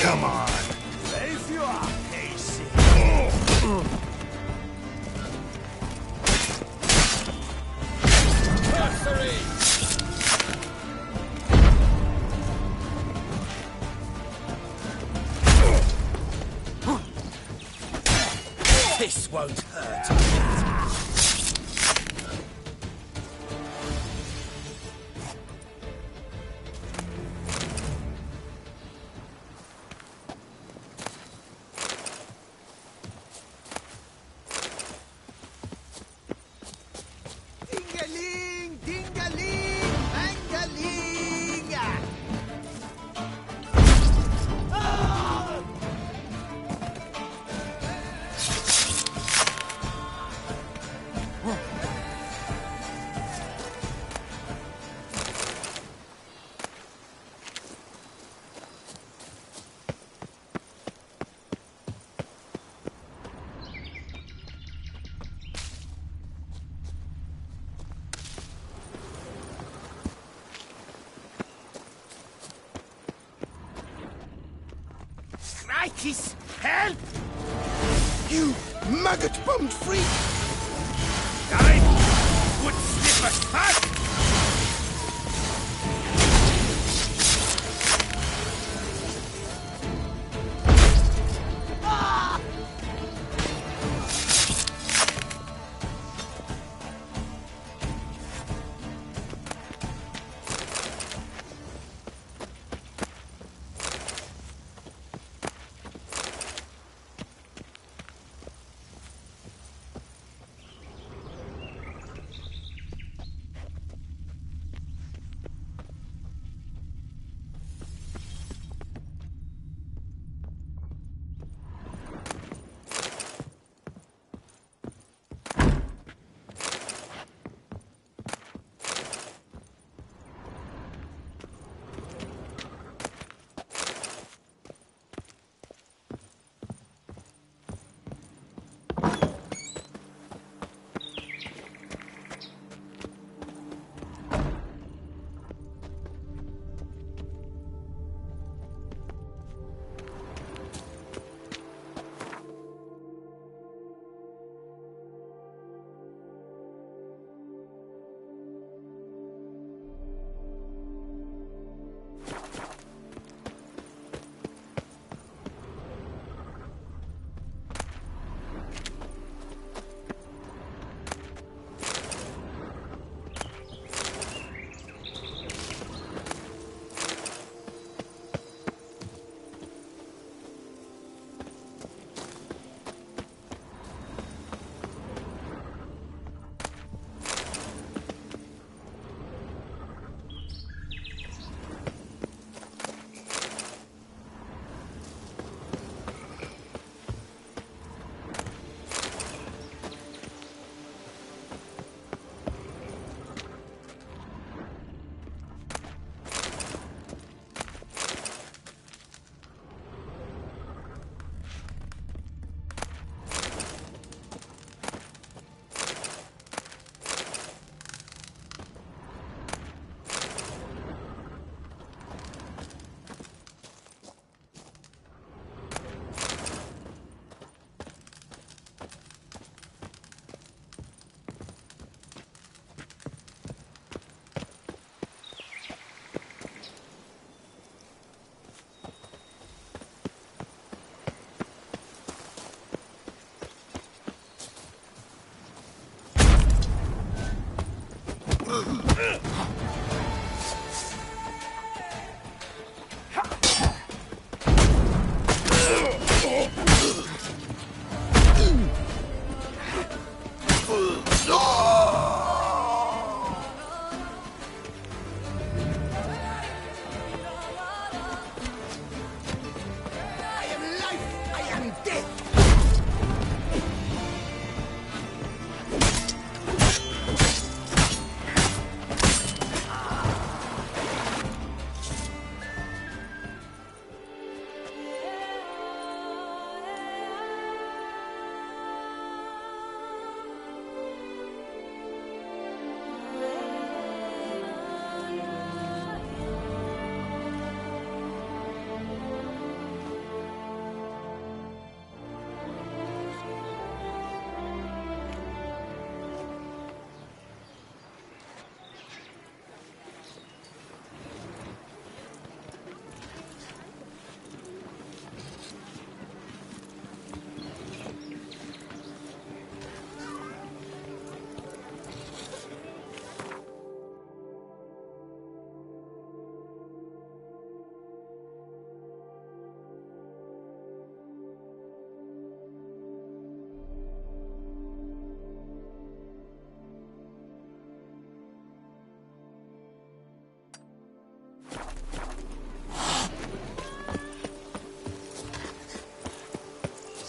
Come on. Raise you up, Casey. Sorcery! This won't hurt. Ding-a-ling, ding-a-ling, bang-a-ling! Ah! Crikey's help! You maggot-bummed freak! Die! Wood sniffer, huh?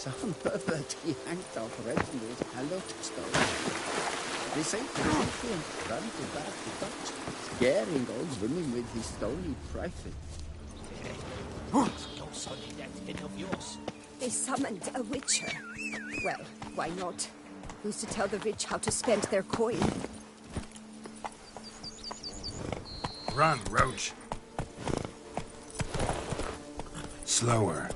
Some pervert yanked off Reginald's hallowed stone. They say to take him run to back to Dutch, scaring old women with his stony prophet. Your son in that head of yours. They summoned a witcher. Well, why not? Who's to tell the rich how to spend their coin? Run, Roach. Slower.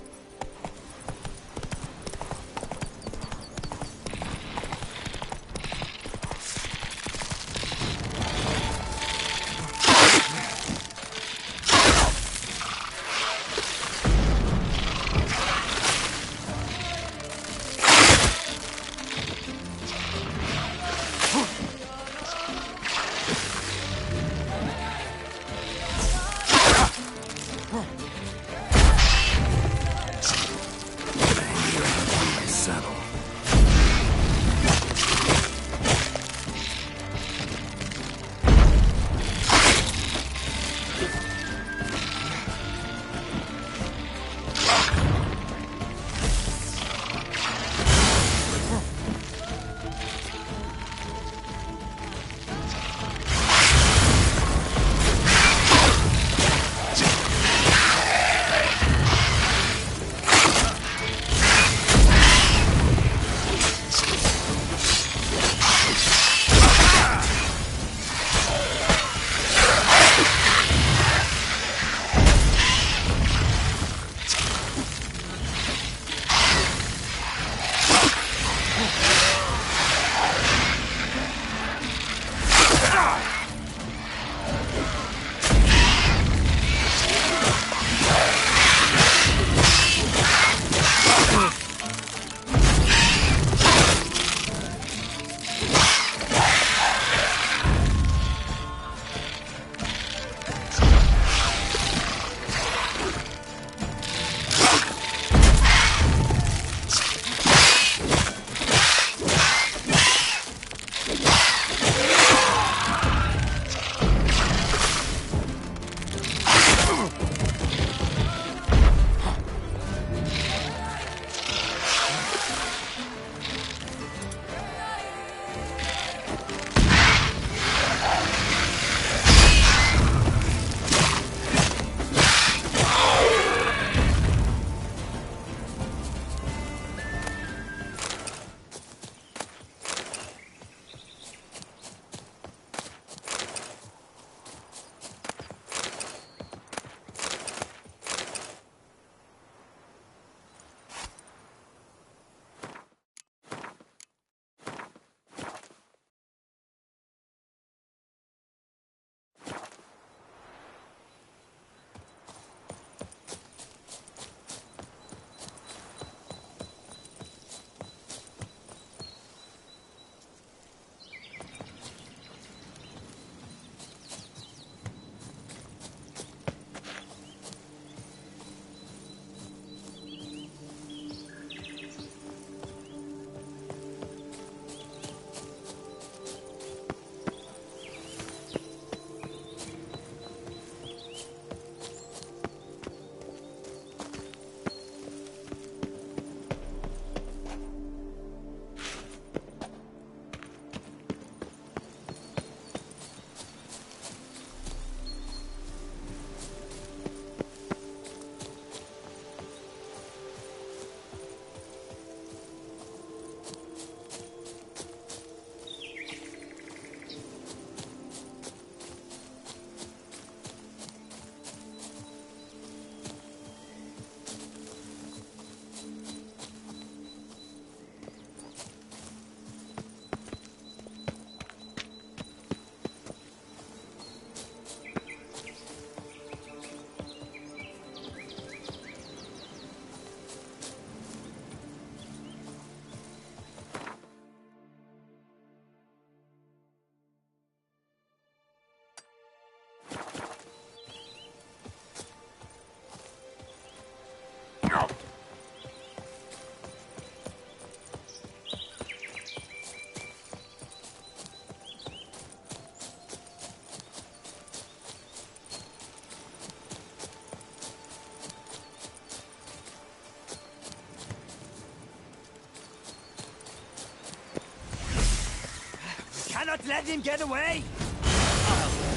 let him get away!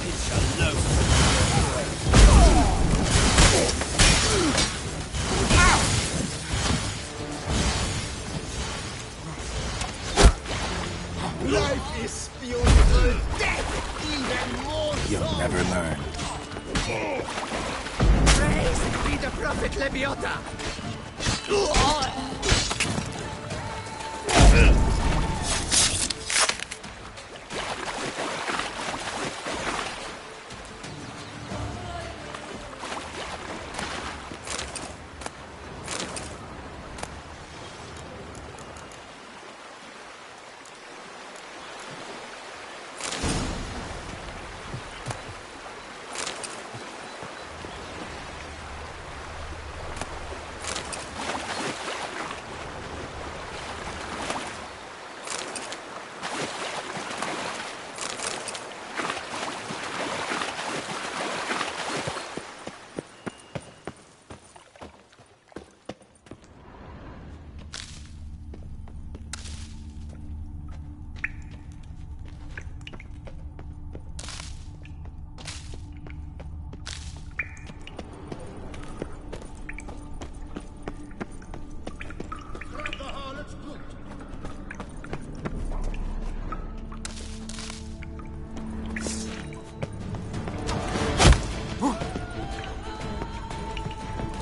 It's a load. Life is beautiful, death even more You'll so! never learn. Praise be the Prophet Lebiota!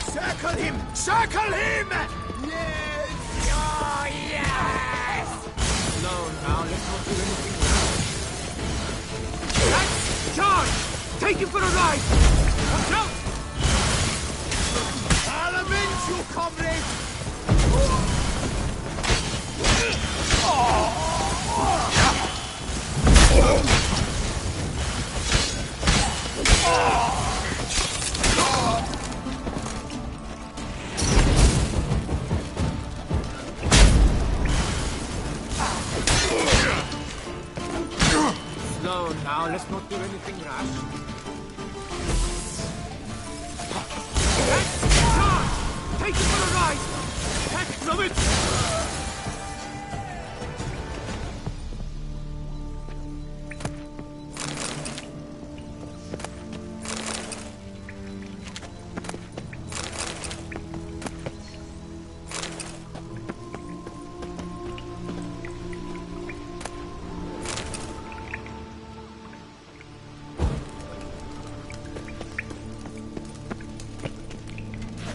Circle him! Circle him! Yes! Oh, yes! No, now let's not do anything now. That's charge! Take him for a ride! Watch out! I'll avenge you, comrade! Slow now, let's not do anything rash. That's charge! Take him for a ride! Heck from it!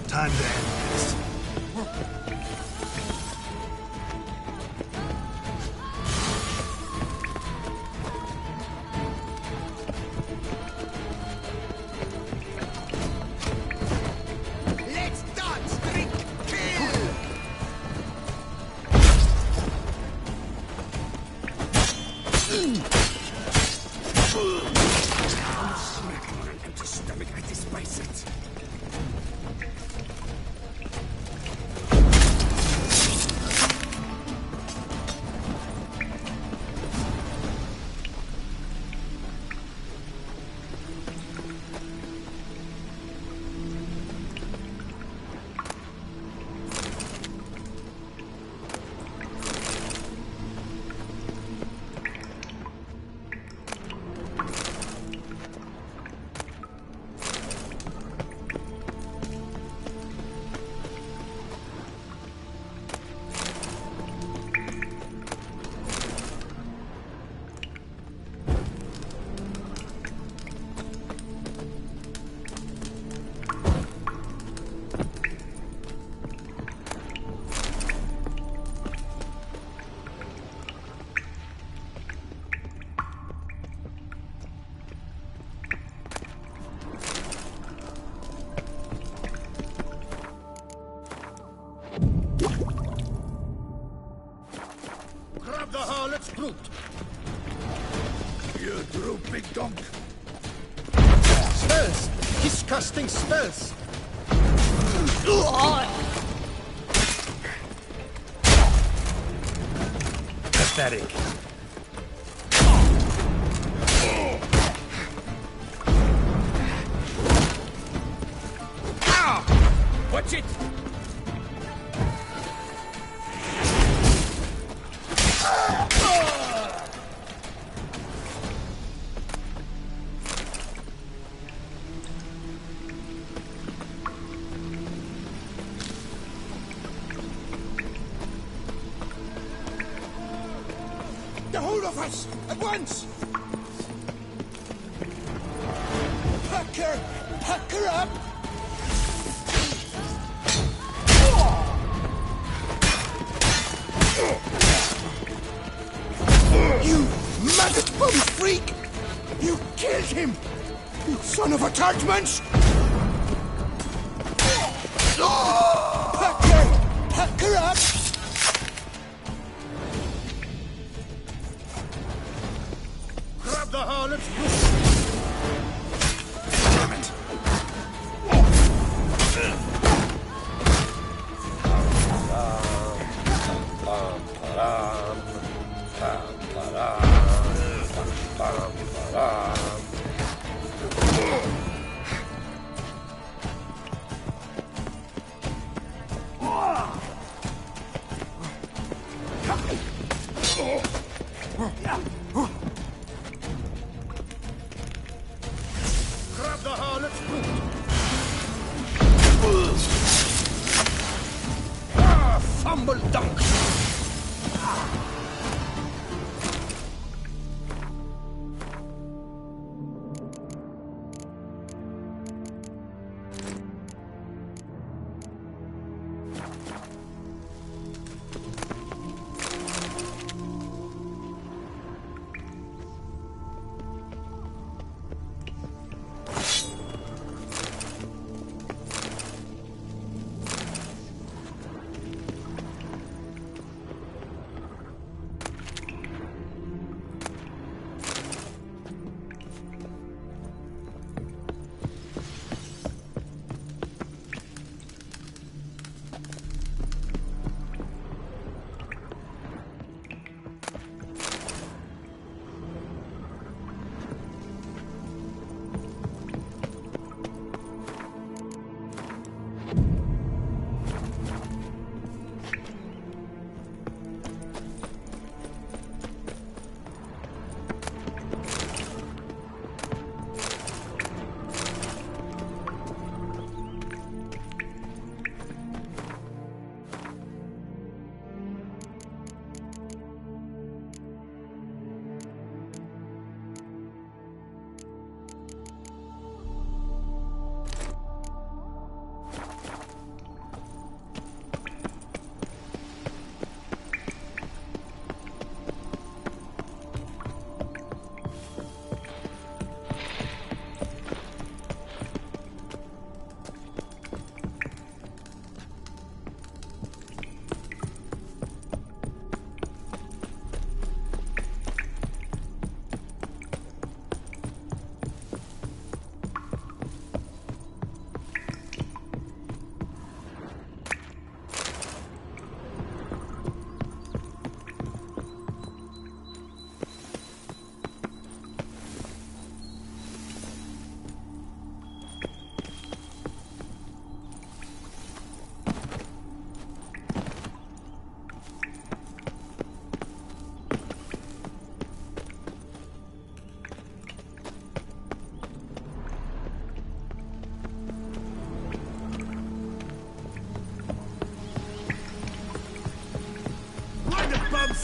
Time to end this. Let's dance, drink, kill! I'm smacking on an empty stomach. I despise it. Grab the harlot's brute! You droopy donk. Spells! He's casting spells! Pathetic. Watch it! All of us! At once! Pack her up! You maggot bum freak! You killed him! You son of a tartmanch! Pack her up! Grab the harlots! Damn it! Grab the harlots! Fumble dunk!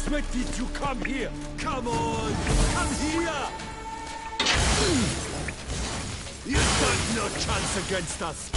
When did you come here? Come on! Come here! You stand no chance against us!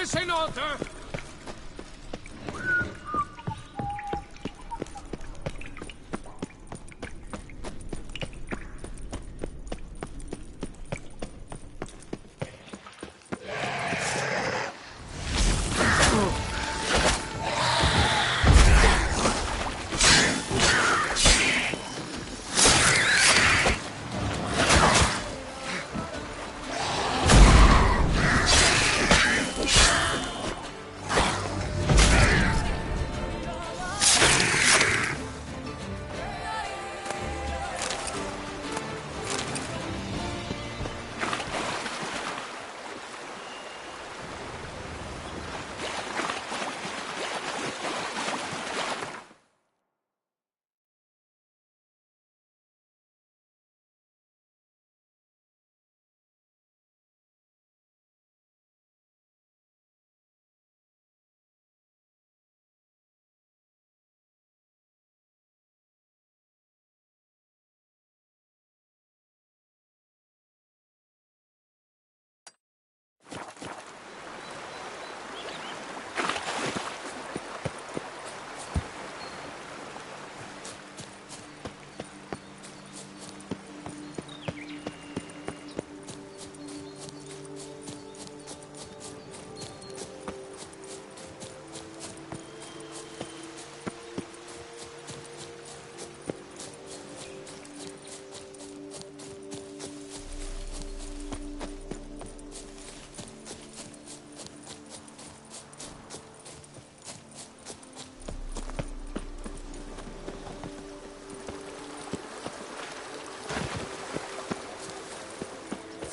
this in order!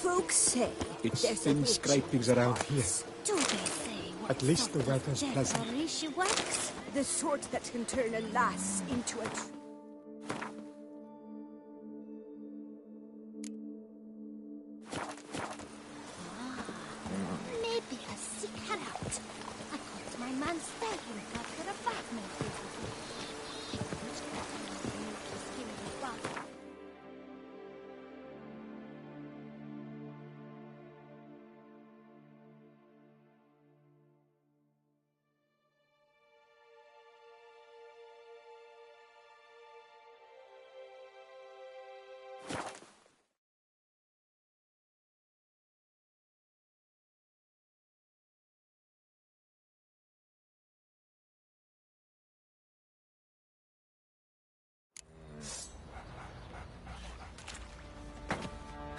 Folks say It's there's a thin witch scrapings around here. Do they say what At least the sort of weather's pleasant. devilry she works? The sort that can turn a lass into a... Maybe I seek her out. I caught my man staggering after a bath made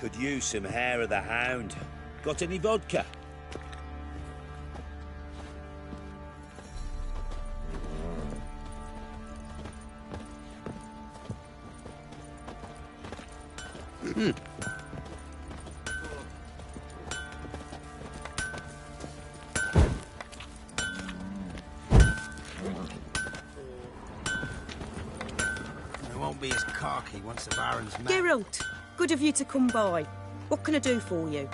Could use some hair of the hound. Got any vodka? I won't be as cocky once the Baron's mad. Geralt, good of you to come by. What can I do for you?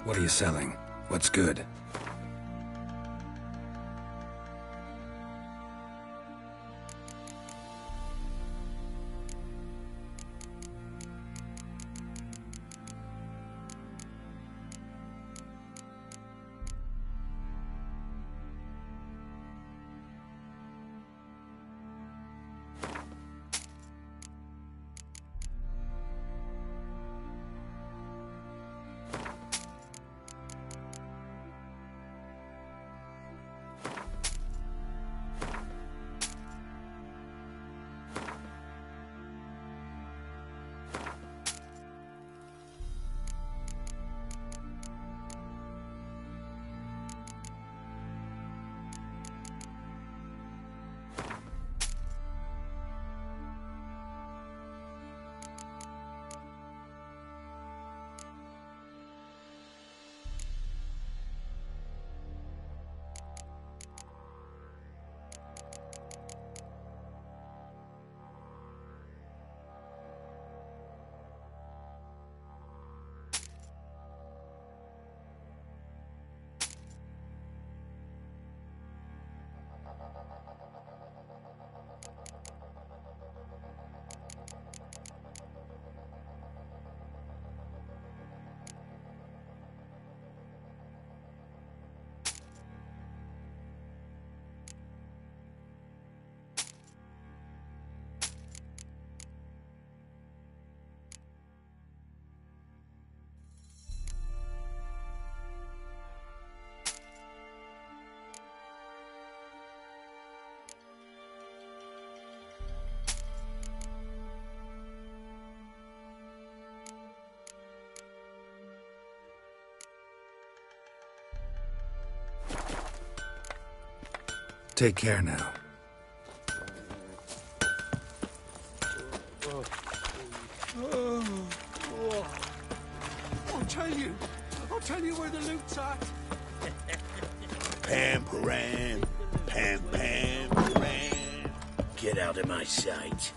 What are you selling? What's good? Take care now. I'll tell you where the loot's at. Pam, param, pam, pam, param. Get out of my sight.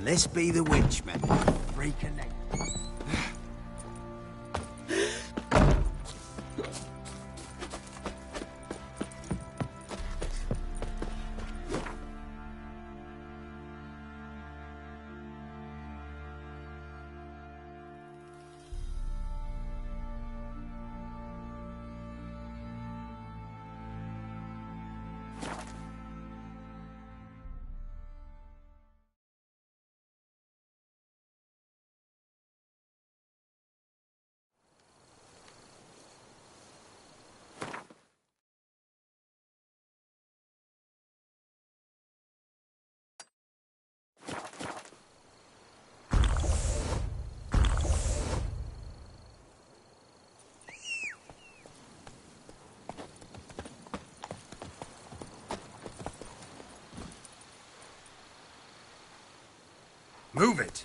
This be the Witchman. Reconnect. Move it!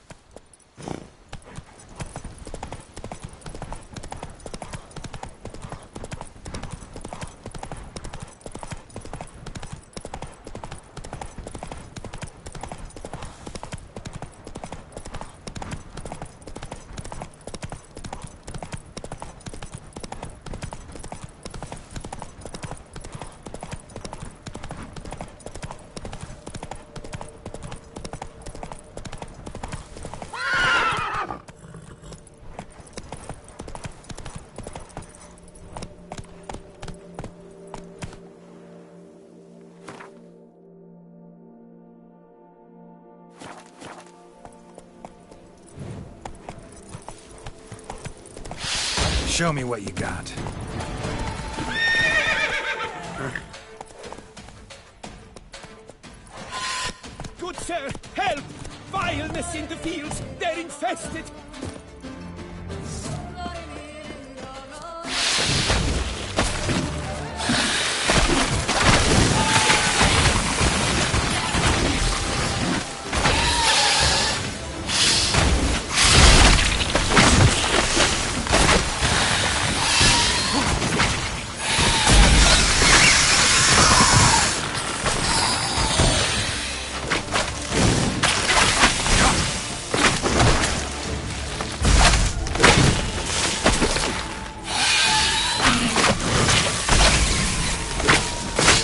Show me what you got. Good sir, help! Vileness in the fields! They're infested!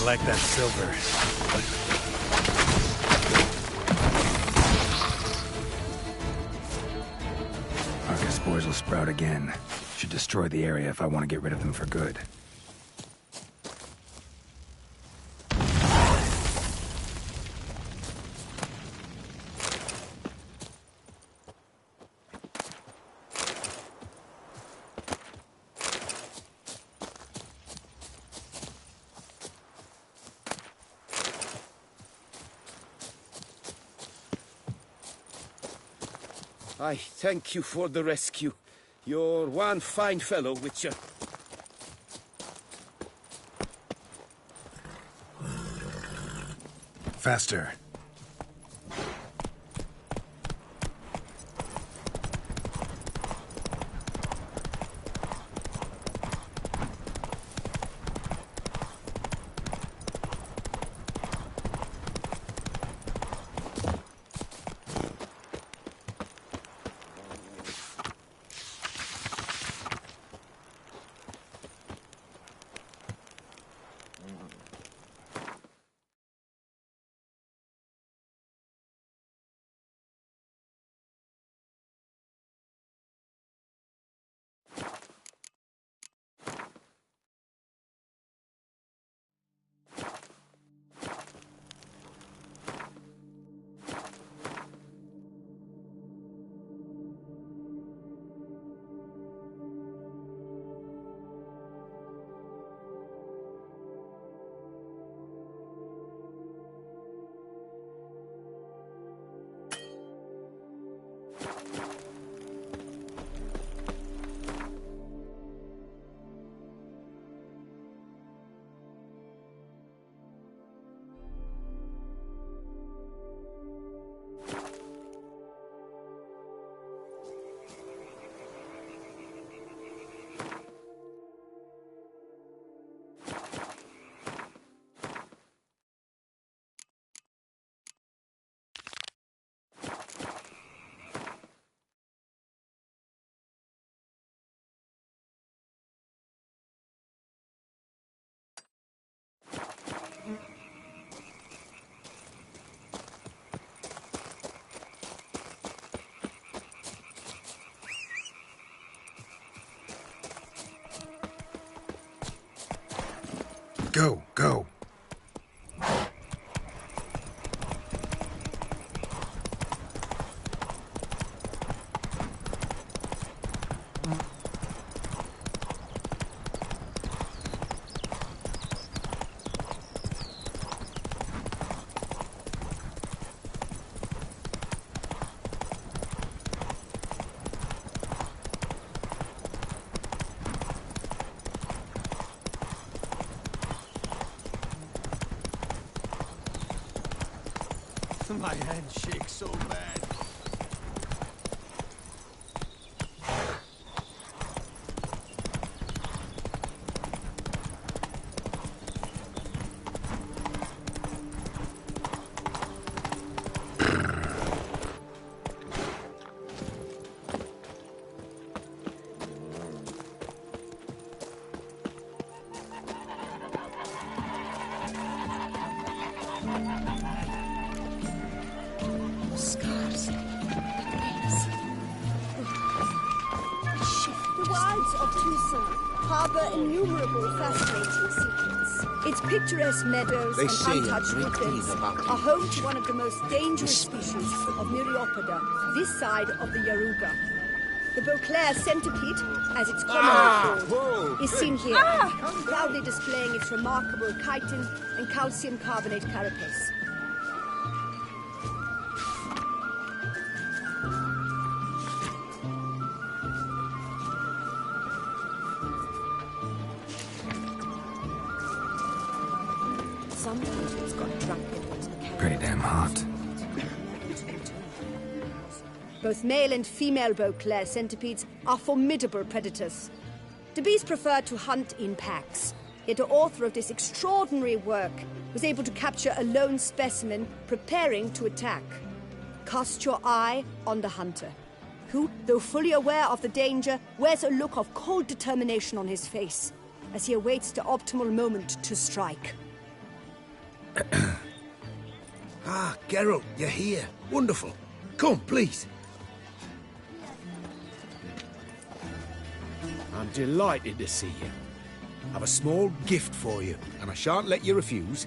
Like that silver. Arcus spores will sprout again. Should destroy the area if I want to get rid of them for good. I thank you for the rescue. You're one fine fellow, Witcher. Faster. go, go. My hand shakes so bad. Harbour innumerable fascinating secrets. Its picturesque meadows and untouched woodlands are home to one of the most dangerous species of Myriapoda, this side of the Yaruga. The Beauclair centipede, as it's commonly called, is seen here, proudly displaying its remarkable chitin and calcium carbonate carapace. Pretty damn hot. Both male and female Beauclair centipedes are formidable predators. The bees prefer to hunt in packs, yet the author of this extraordinary work was able to capture a lone specimen preparing to attack. Cast your eye on the hunter, who, though fully aware of the danger, wears a look of cold determination on his face as he awaits the optimal moment to strike. Ah, Geralt, you're here. Wonderful. Come, please. I'm delighted to see you. I've a small gift for you, and I shan't let you refuse.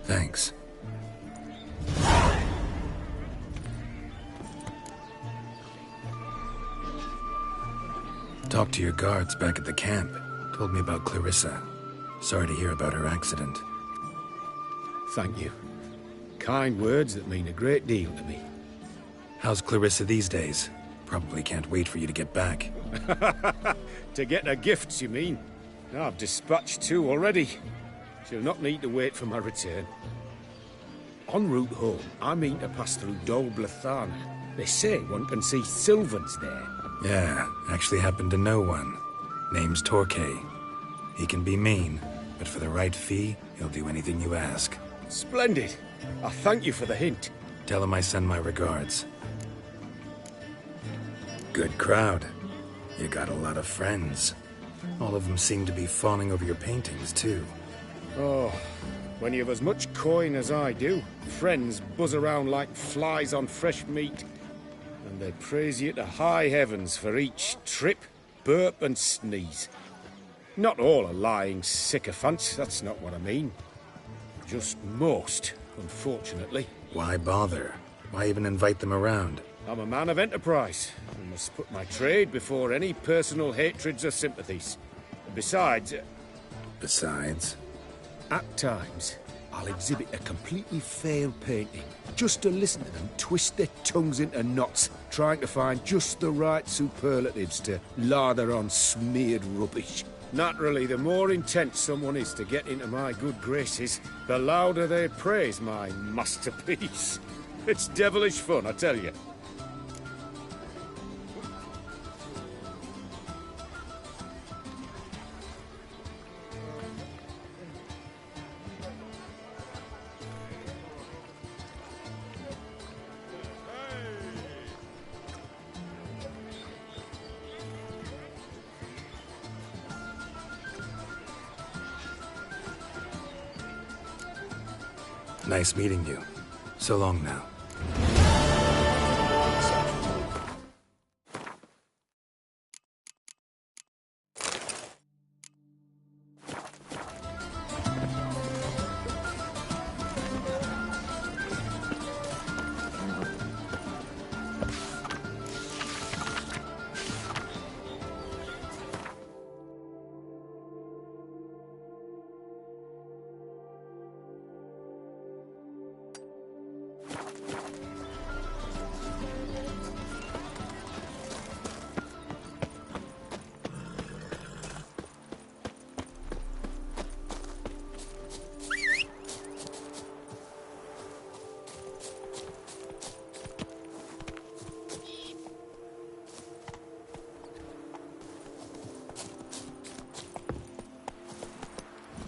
Thanks. Talked to your guards back at the camp. Told me about Clarissa. Sorry to hear about her accident. Thank you. Kind words that mean a great deal to me. How's Clarissa these days? Probably can't wait for you to get back. To get her gifts, you mean? I've dispatched 2 already. She'll not need to wait for my return. En route home, I mean to pass through Dol Blathana. They say one can see Sylvans there. Yeah, actually happen to know one. Name's Torquay. He can be mean, but for the right fee, he'll do anything you ask. Splendid. I thank you for the hint. Tell him I send my regards. Good crowd. You got a lot of friends. All of them seem to be fawning over your paintings, too. Oh, when you have as much coin as I do, friends buzz around like flies on fresh meat. And they praise you to high heavens for each trip, burp and sneeze. Not all are lying sycophants, that's not what I mean. Just most, unfortunately. Why bother? Why even invite them around? I'm a man of enterprise. I must put my trade before any personal hatreds or sympathies. Besides... Besides? At times, I'll exhibit a completely failed painting, just to listen to them twist their tongues into knots, trying to find just the right superlatives to lather on smeared rubbish. Naturally, the more intent someone is to get into my good graces, the louder they praise my masterpiece. It's devilish fun, I tell you. Nice meeting you. So long now.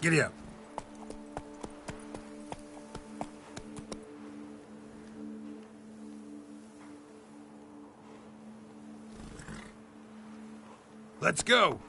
Giddy up. Let's go.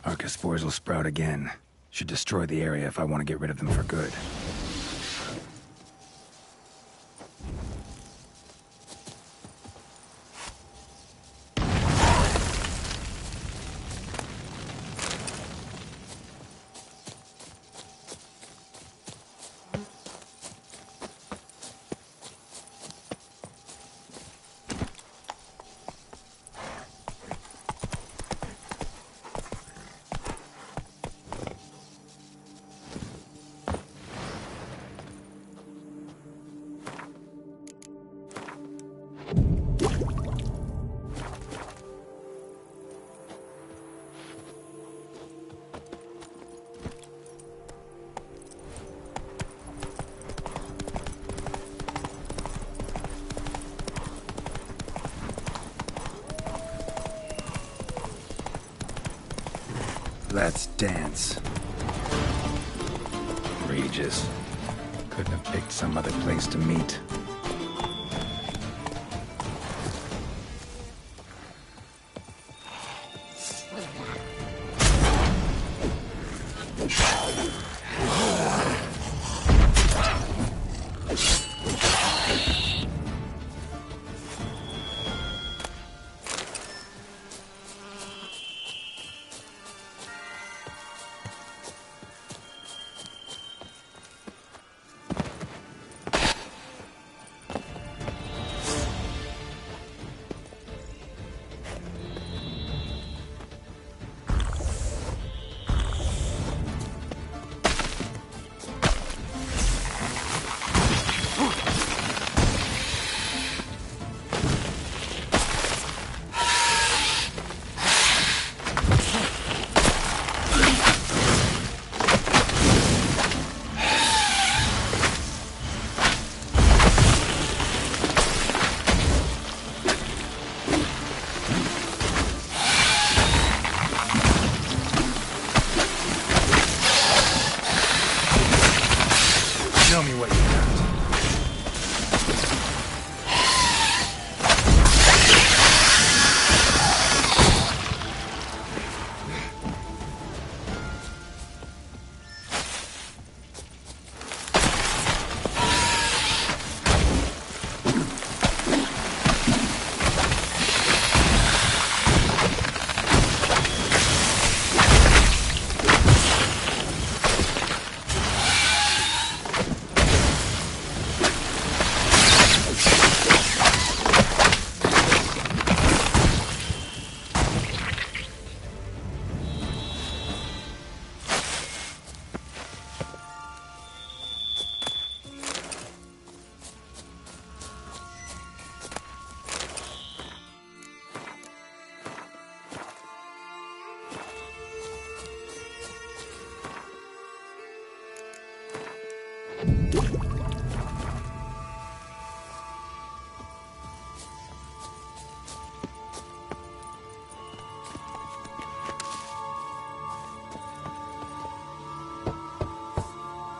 Arca spores will sprout again. Should destroy the area if I want to get rid of them for good. Let's dance. Regis. Couldn't have picked some other place to meet.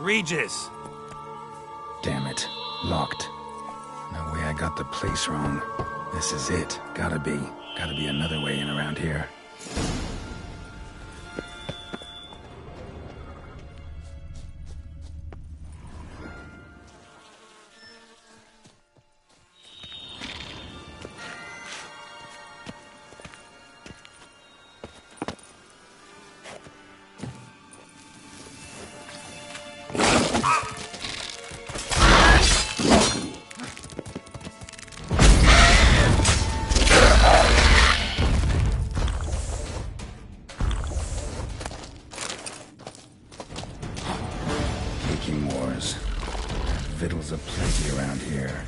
Regis! Damn it. Locked. No way I got the place wrong. This is it. Gotta be. Gotta be another way in around here. Victuals aplenty around here.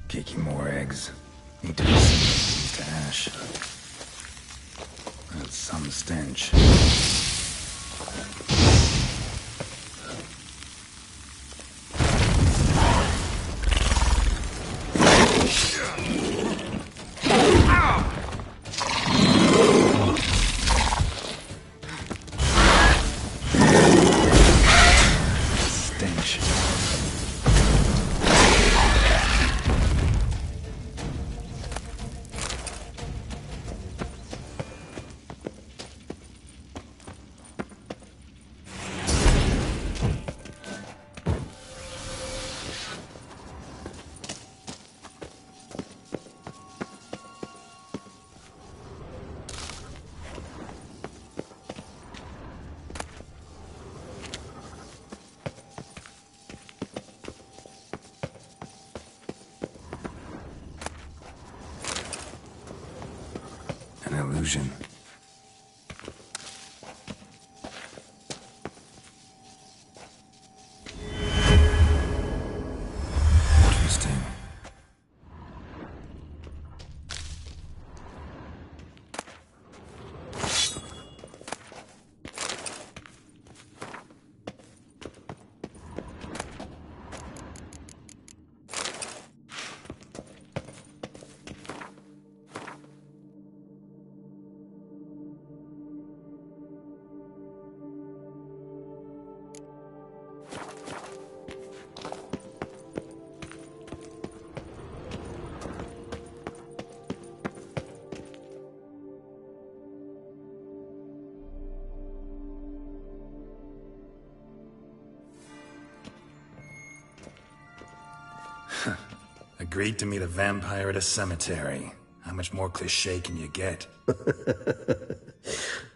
Caking more eggs. Need to reduce these to ash. That's some stench. An illusion. Interesting. Agreed to meet a vampire at a cemetery. How much more cliché can you get?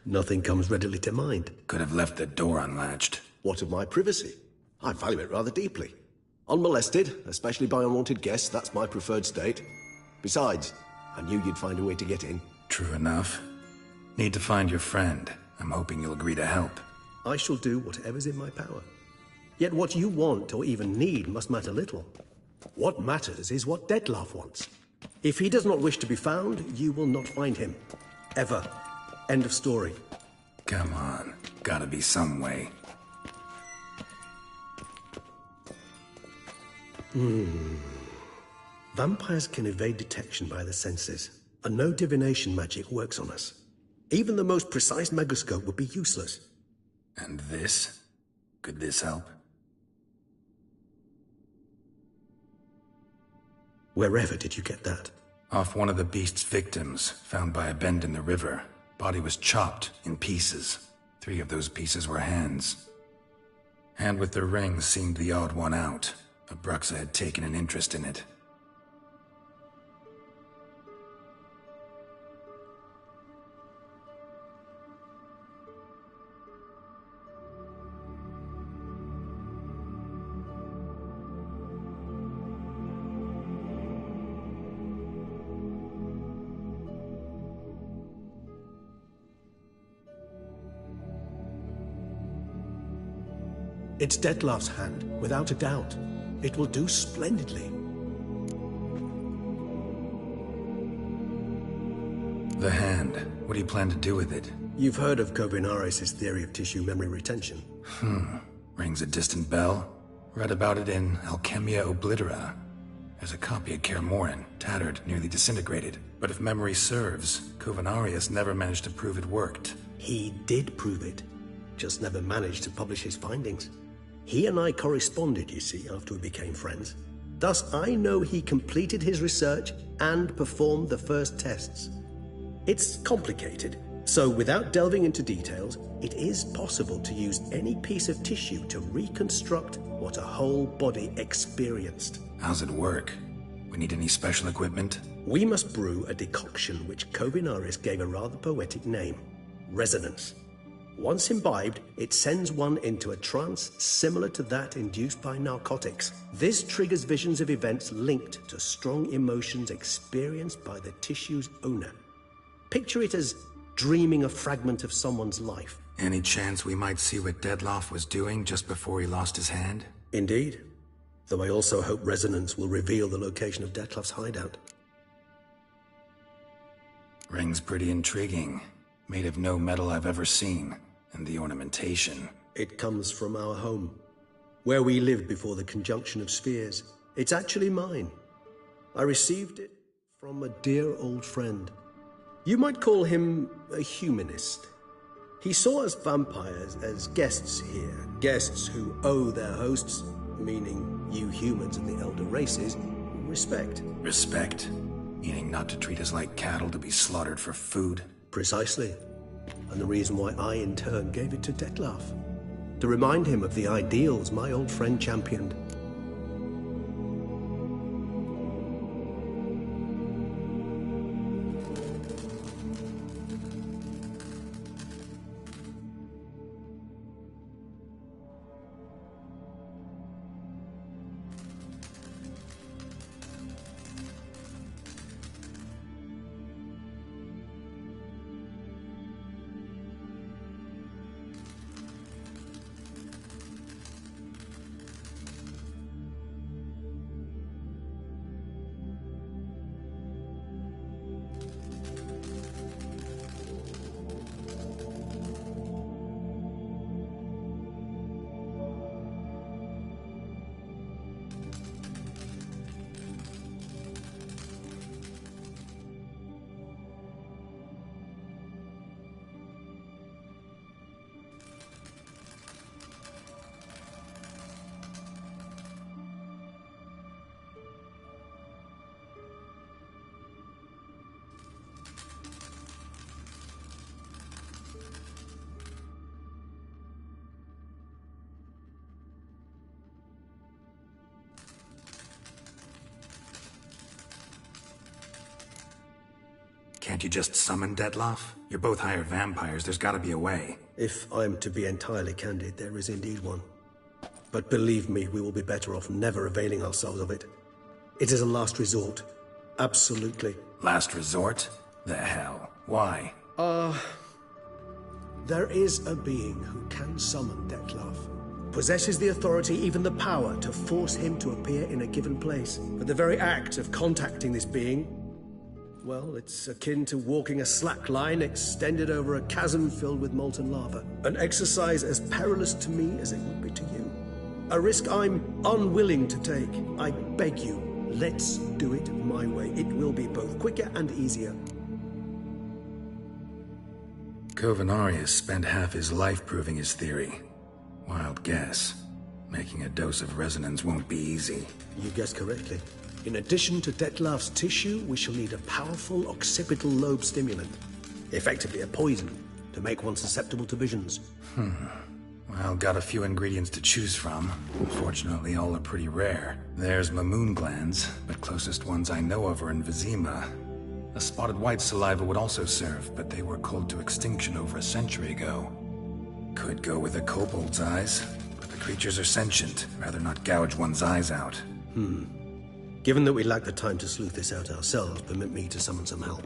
Nothing comes readily to mind. Could have left the door unlatched. What of my privacy? I value it rather deeply. Unmolested, especially by unwanted guests, that's my preferred state. Besides, I knew you'd find a way to get in. True enough. Need to find your friend. I'm hoping you'll agree to help. I shall do whatever's in my power. Yet what you want or even need must matter little. What matters is what Dettlaff wants. If he does not wish to be found, you will not find him. Ever. End of story. Come on. Gotta be some way. Vampires can evade detection by the senses, and no divination magic works on us. Even the most precise megoscope would be useless. And this? Could this help? Wherever did you get that? Off one of the beast's victims, found by a bend in the river. Body was chopped in pieces. 3 of those pieces were hands. Hand with the ring seemed the odd one out. Abruxa had taken an interest in it. It's Dettlaff's hand, without a doubt. It will do splendidly. The hand. What do you plan to do with it? You've heard of Kovinaris' theory of tissue memory retention. Rings a distant bell. Read about it in Alchemia Oblitera. There's a copy at Kaer Morhen, tattered, nearly disintegrated. But if memory serves, Kovinaris never managed to prove it worked. He did prove it, just never managed to publish his findings. He and I corresponded, you see, after we became friends. Thus, I know he completed his research and performed the first tests. It's complicated, so without delving into details, it is possible to use any piece of tissue to reconstruct what a whole body experienced. How's it work? We need any special equipment? We must brew a decoction which Kovinaris gave a rather poetic name, resonance. Once imbibed, it sends one into a trance similar to that induced by narcotics. This triggers visions of events linked to strong emotions experienced by the tissue's owner. Picture it as dreaming a fragment of someone's life. Any chance we might see what Dettlaff was doing just before he lost his hand? Indeed. Though I also hope resonance will reveal the location of Dettlaff's hideout. Ring's pretty intriguing. Made of no metal I've ever seen. And the ornamentation. It comes from our home, where we lived before the conjunction of spheres. It's actually mine. I received it from a dear old friend. You might call him a humanist. He saw us vampires as guests here, guests who owe their hosts, meaning you humans and the elder races, respect. Respect? Meaning not to treat us like cattle to be slaughtered for food? Precisely. And the reason why I, in turn, gave it to Dettlaff. To remind him of the ideals my old friend championed. Can't you just summon Dettlaff? You're both hired vampires, there's gotta be a way. If I'm to be entirely candid, there is indeed one. But believe me, we will be better off never availing ourselves of it. It is a last resort. Absolutely. Last resort? The hell? Why? There is a being who can summon Dettlaff. Possesses the authority, even the power, to force him to appear in a given place. But the very act of contacting this being, well, it's akin to walking a slack line extended over a chasm filled with molten lava. An exercise as perilous to me as it would be to you. A risk I'm unwilling to take. I beg you, let's do it my way. It will be both quicker and easier. Kovinaris spent half his life proving his theory. Wild guess. Making a dose of resonance won't be easy. You guessed correctly. In addition to Dettlaff's tissue, we shall need a powerful occipital lobe stimulant. Effectively a poison, to make one susceptible to visions. Well, got a few ingredients to choose from. Unfortunately, all are pretty rare. There's Mamoon glands, but closest ones I know of are in Vizima. A spotted white saliva would also serve, but they were culled to extinction over a century ago. Could go with a kobold's eyes, but the creatures are sentient. Rather not gouge one's eyes out. Given that we lack the time to sleuth this out ourselves, permit me to summon some help.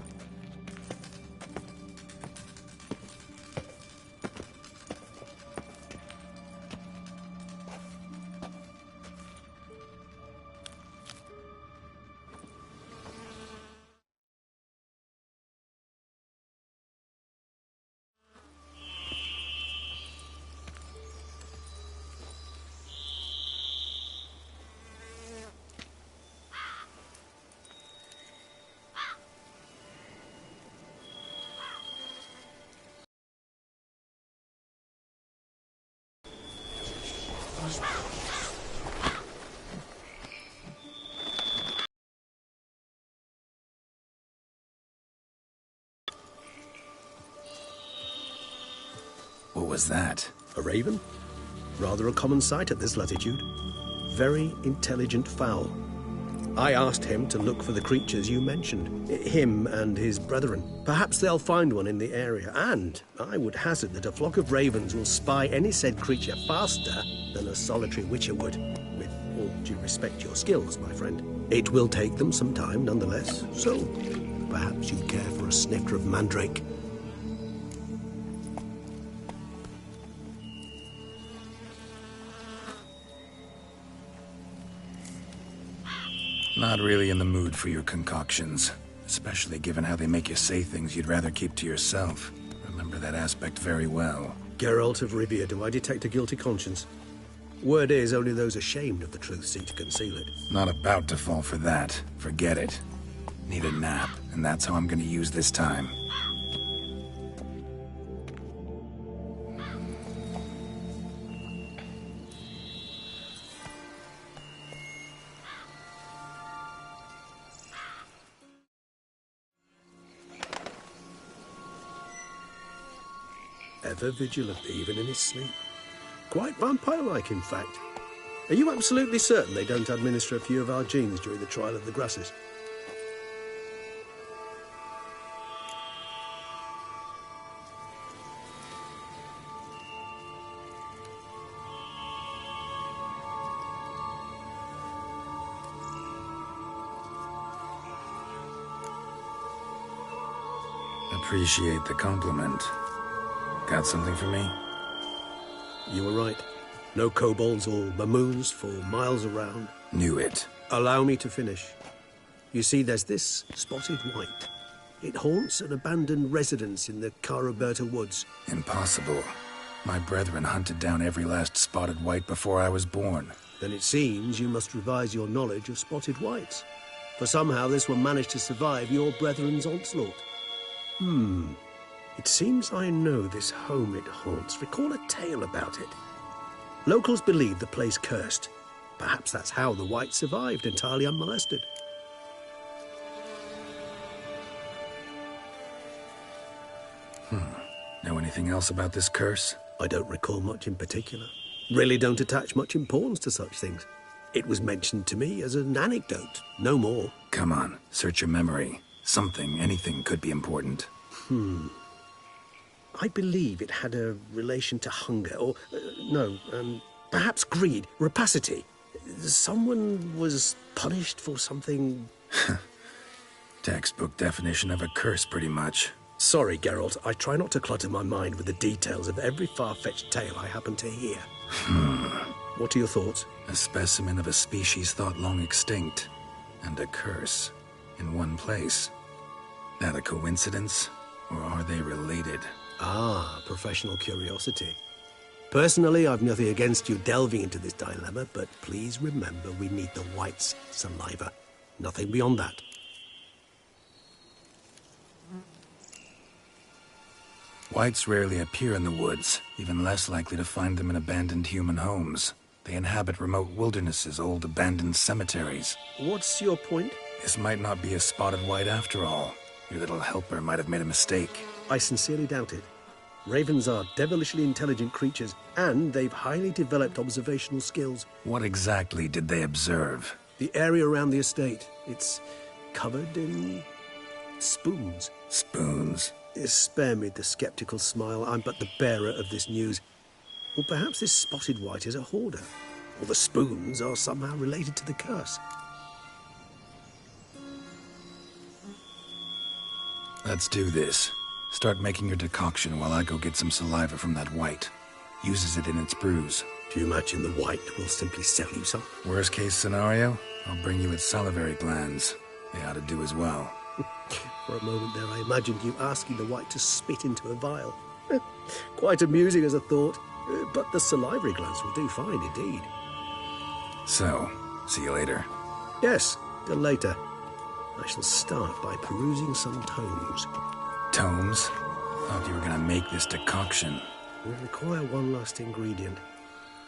was that? A raven? Rather a common sight at this latitude. Very intelligent fowl. I asked him to look for the creatures you mentioned. Him and his brethren. Perhaps they'll find one in the area, and I would hazard that a flock of ravens will spy any said creature faster than a solitary witcher would. With all due respect to your skills, my friend. It will take them some time, nonetheless, so perhaps you'd care for a snifter of mandrake. Not really in the mood for your concoctions, especially given how they make you say things you'd rather keep to yourself. Remember that aspect very well. Geralt of Rivia, do I detect a guilty conscience? Word is, only those ashamed of the truth seek to conceal it. Not about to fall for that. Forget it. Need a nap, and that's how I'm gonna use this time. Ever vigilant, even in his sleep. Quite vampire-like, in fact. Are you absolutely certain they don't administer a few of our genes during the trial of the grasses? Appreciate the compliment. Got something for me? You were right. No kobolds or mamoons for miles around. Knew it. Allow me to finish. You see, there's this spotted white. It haunts an abandoned residence in the Caraberta woods. Impossible. My brethren hunted down every last spotted white before I was born. Then it seems you must revise your knowledge of spotted whites. For somehow this one managed to survive your brethren's onslaught. It seems I know this home it haunts. Recall a tale about it. Locals believe the place cursed. Perhaps that's how the white survived entirely unmolested. Know anything else about this curse? I don't recall much in particular. Really don't attach much importance to such things. It was mentioned to me as an anecdote, no more. Come on, search your memory. Something, anything could be important. I believe it had a relation to hunger, or, perhaps greed, rapacity. Someone was punished for something... Textbook definition of a curse, pretty much. Sorry, Geralt, I try not to clutter my mind with the details of every far-fetched tale I happen to hear. What are your thoughts? A specimen of a species thought long extinct, and a curse, in one place. That a coincidence, or are they related? Ah, professional curiosity. Personally, I've nothing against you delving into this dilemma, but please remember we need the white's saliva. Nothing beyond that. Whites rarely appear in the woods, even less likely to find them in abandoned human homes. They inhabit remote wildernesses, old abandoned cemeteries. What's your point? This might not be a spotted white after all. Your little helper might have made a mistake. I sincerely doubt it. Ravens are devilishly intelligent creatures, and they've highly developed observational skills. What exactly did they observe? The area around the estate. It's covered in... spoons. Spoons? Spare me the skeptical smile. I'm but the bearer of this news. Or perhaps this spotted white is a hoarder. Or the spoons are somehow related to the curse. Let's do this. Start making your decoction while I go get some saliva from that white. Uses it in its brews. Do you imagine the white will simply sell you some? Worst case scenario, I'll bring you its salivary glands. They ought to do as well. For a moment there, I imagined you asking the white to spit into a vial. Quite amusing as a thought, but the salivary glands will do fine indeed. So, see you later. Yes, till later. I shall start by perusing some tomes. Tomes? Thought you were gonna make this decoction. We require one last ingredient.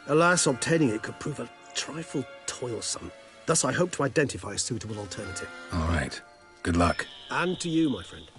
Alas, obtaining it could prove a trifle toilsome. Thus, I hope to identify a suitable alternative. All right. Good luck. And to you, my friend.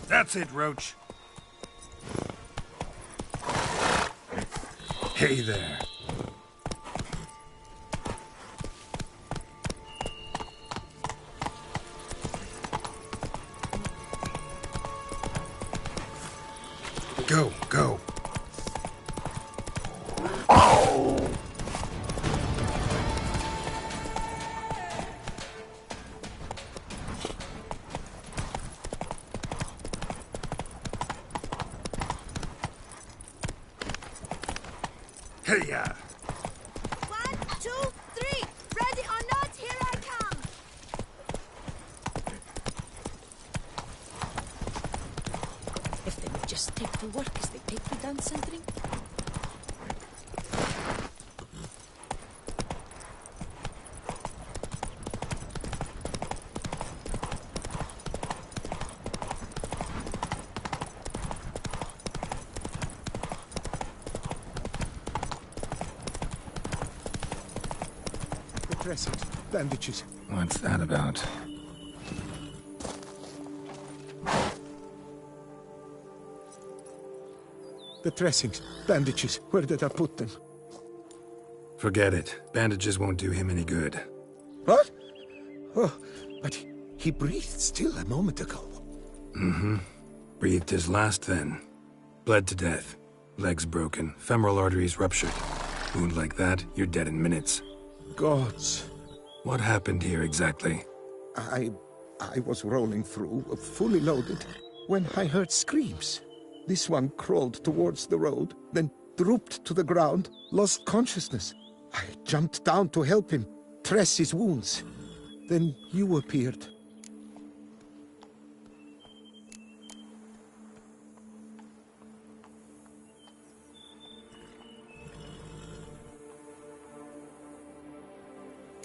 That's it, Roach. Hey there. Go, go. Hey-ya! 1, 2, 3. Ready or not, here I come. If they would just take the work as they take the dance and drink. Dressings, bandages. What's that about? The dressings, bandages. Where did I put them? Forget it. Bandages won't do him any good. What? Oh, but he breathed still a moment ago. Mm-hmm. Breathed his last then. Bled to death. Legs broken. Femoral arteries ruptured. Wound like that, you're dead in minutes. Gods. What happened here exactly? I was rolling through, fully loaded, when I heard screams. This one crawled towards the road, then drooped to the ground, lost consciousness. I jumped down to help him, dress his wounds. Then you appeared.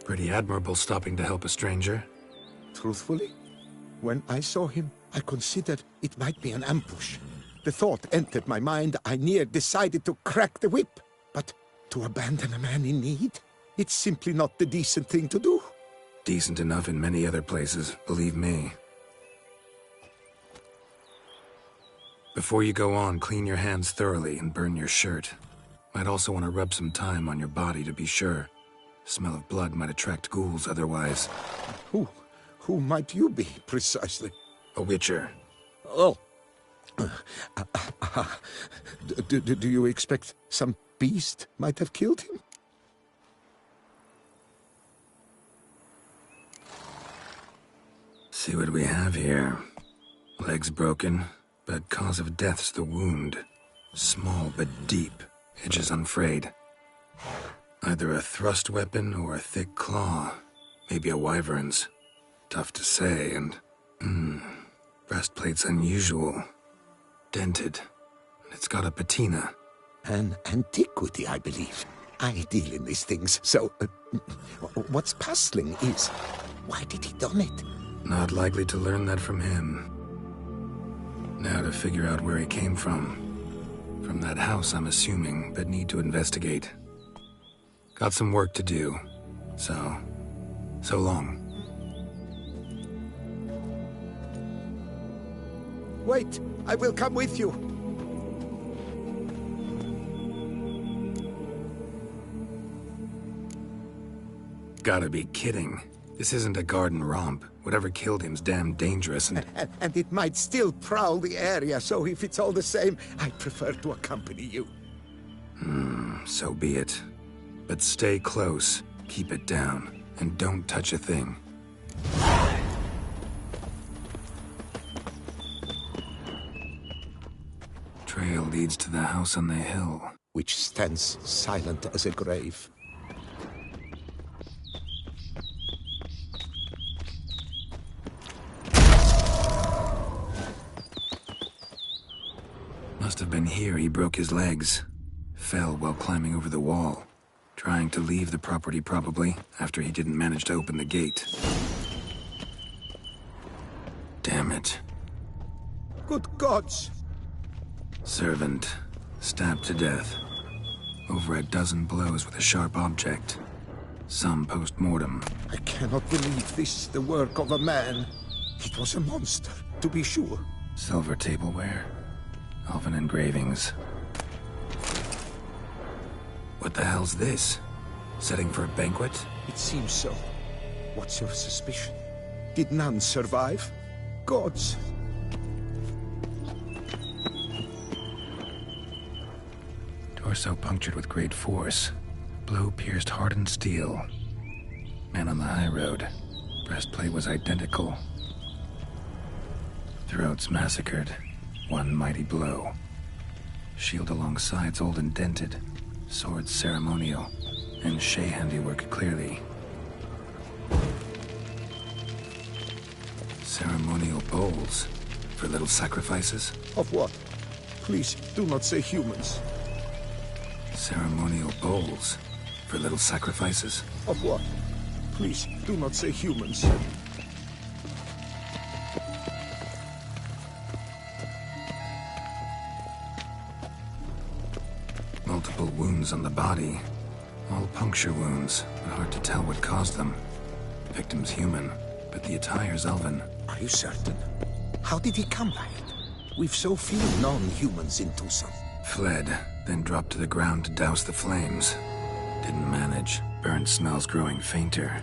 Pretty admirable stopping to help a stranger. Truthfully, when I saw him, I considered it might be an ambush. The thought entered my mind, I near decided to crack the whip. But to abandon a man in need? It's simply not the decent thing to do. Decent enough in many other places, believe me. Before you go on, clean your hands thoroughly and burn your shirt. Might also want to rub some time on your body to be sure. Smell of blood might attract ghouls otherwise. Who might you be, precisely? A witcher. Oh. Do you expect some beast might have killed him? See what we have here. Legs broken, but cause of death's the wound. Small but deep, edges unfrayed. Either a thrust weapon or a thick claw. Maybe a wyvern's. Tough to say, and... breastplate's unusual. Dented. It's got a patina. An antiquity, I believe. I deal in these things, so... what's puzzling is... why did he done it? Not likely to learn that from him. Now to figure out where he came from. From that house, I'm assuming, but need to investigate. Got some work to do. So long. Wait, I will come with you. Gotta be kidding. This isn't a garden romp. Whatever killed him's damn dangerous And it might still prowl the area, so if it's all the same, I prefer to accompany you. So be it. But stay close, keep it down, and don't touch a thing. Trail leads to the house on the hill. Which stands silent as a grave. Must have been here he broke his legs. Fell while climbing over the wall. Trying to leave the property, probably, after he didn't manage to open the gate. Damn it. Good gods! Servant, stabbed to death. Over a dozen blows with a sharp object. Some post-mortem. I cannot believe this is the work of a man. It was a monster, to be sure. Silver tableware. Elven engravings. What the hell's this? Setting for a banquet? It seems so. What's your suspicion? Did none survive? Gods! Torso punctured with great force. Blow pierced hardened steel. Man on the high road. Breastplate was identical. Throats massacred. One mighty blow. Shield along sides old and dented. Sword ceremonial. And Shay handiwork clearly. Ceremonial bowls. For little sacrifices? Of what? Please, do not say humans. Ceremonial bowls. For little sacrifices? Of what? Please, do not say humans. Multiple wounds on the body. All puncture wounds, but hard to tell what caused them. Victim's human, but the attire's elven. Are you certain? How did he come by it? We've so few non-humans in Tucson. Fled, then dropped to the ground to douse the flames. Didn't manage. Burnt smells growing fainter.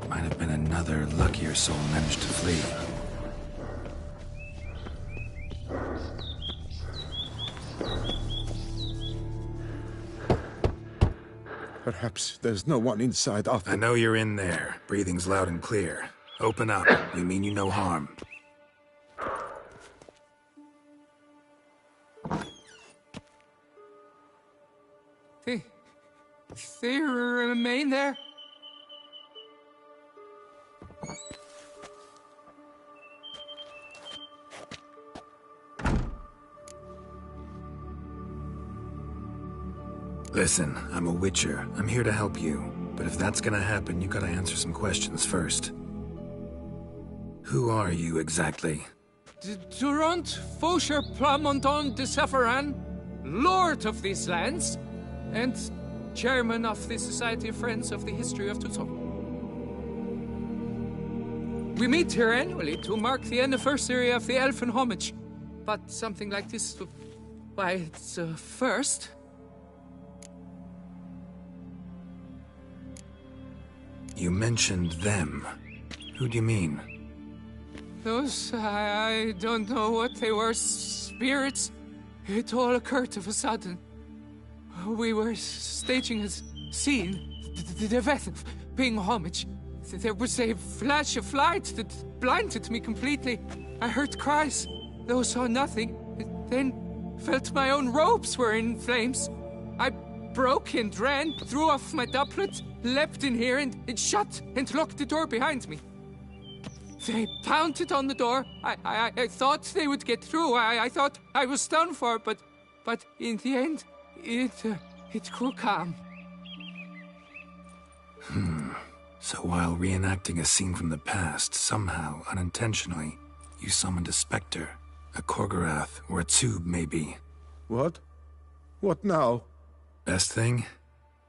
Might have been another luckier soul managed to flee. Perhaps there's no one inside after... I know you're in there. Breathing's loud and clear. Open up. We mean you no harm. They remain there? Listen, I'm a witcher. I'm here to help you. But if that's gonna happen, you gotta answer some questions first. Who are you exactly? Durant Faucher Plamondon de Safaran, Lord of these lands, and Chairman of the Society of Friends of the History of Tucson. We meet here annually to mark the anniversary of the Elfin Homage. But something like this, why, it's a first. You mentioned them. Who do you mean? Those, I don't know what they were, spirits. It all occurred of a sudden. We were staging a scene, the event of paying homage. There was a flash of light that blinded me completely. I heard cries, though saw nothing. Then felt my own robes were in flames. I broke and ran, threw off my doublet, leapt in here and shut and locked the door behind me. They pounded on the door. I thought they would get through. I thought I was done for, but in the end, it grew calm. So while reenacting a scene from the past, somehow, unintentionally, you summoned a specter, a Korgorath, or a Tube, maybe. What? What now? Best thing?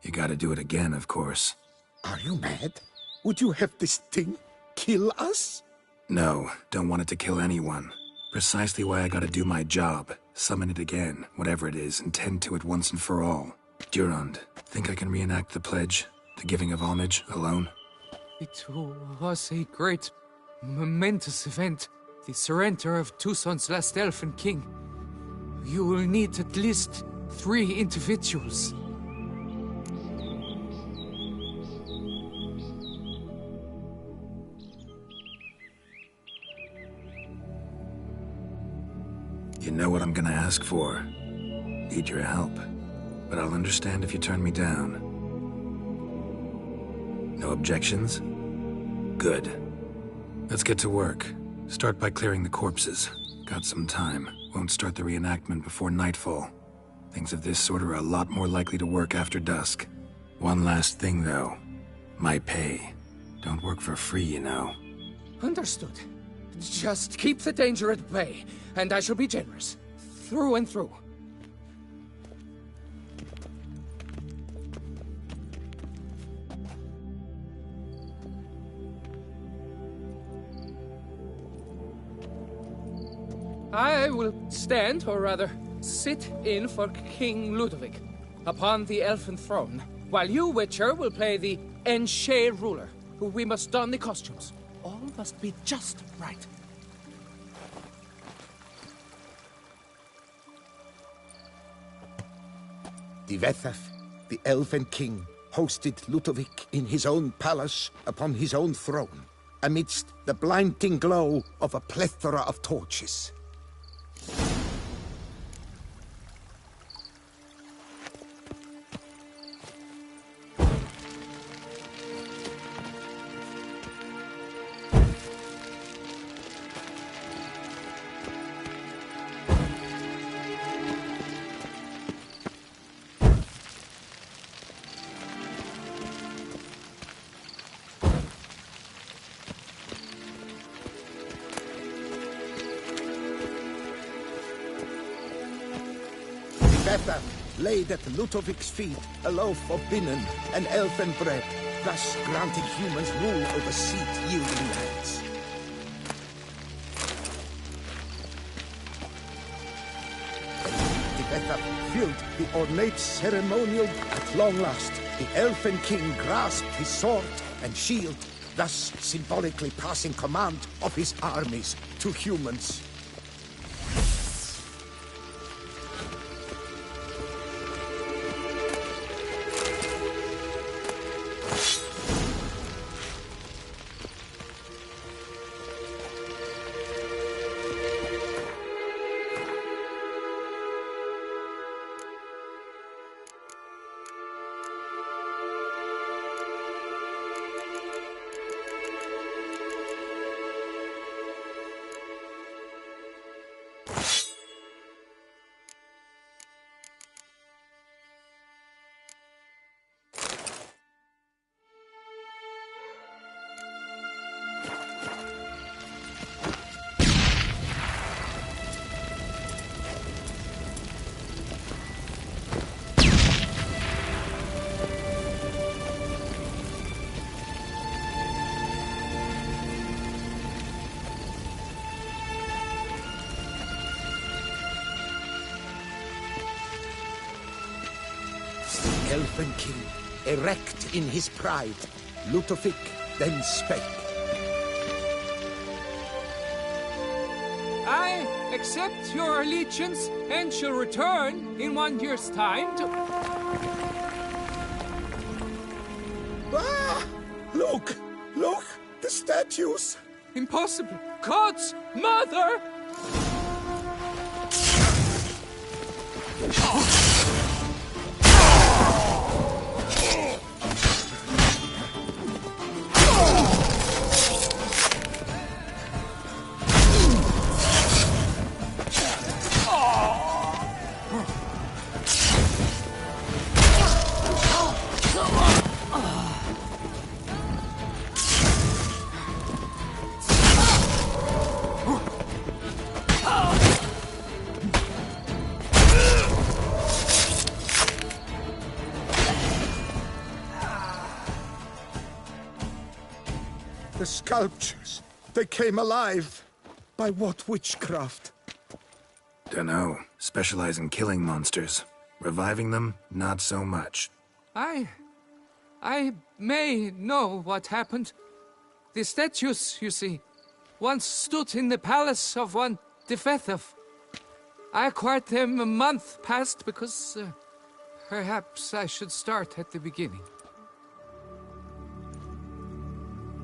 You gotta do it again, of course. Are you mad? Would you have this thing kill us? No, don't want it to kill anyone. Precisely why I gotta do my job. Summon it again, whatever it is, and tend to it once and for all. Durand, think I can reenact the pledge, the giving of homage, alone? It was a great, momentous event. The surrender of Tucson's last elfin king. You will need at least 3 individuals. You know what I'm gonna ask for. Need your help. But I'll understand if you turn me down. No objections? Good. Let's get to work. Start by clearing the corpses. Got some time. Won't start the reenactment before nightfall. Things of this sort are a lot more likely to work after dusk. One last thing, though. My pay. Don't work for free, you know. Understood. Just keep the danger at bay, and I shall be generous. Through and through. I will stand, or rather, sit in for King Ludovic, upon the elfin throne, while you, Witcher, will play the Enshe ruler, who we must don the costumes. All must be just right. Divethaf, the Elven King, hosted Ludovic in his own palace upon his own throne, amidst the blinding glow of a plethora of torches. Divethaf laid at Ludovic's feet a loaf of binnen and elfin bread, thus granting humans rule over seed-yielding lands. Divethaf filled the ornate ceremonial at long last. The Elfin King grasped his sword and shield, thus symbolically passing command of his armies to humans. Elfin King, erect in his pride, Ludovic then spake. I accept your allegiance and shall return in 1 year's time to... Ah! Look! Look! The statues! Impossible! God's mother! The sculptures, they came alive. By what witchcraft? Dunno. Specialize in killing monsters. Reviving them, not so much. I may know what happened. The statues, you see, once stood in the palace of one Defethov. I acquired them a month past because perhaps I should start at the beginning.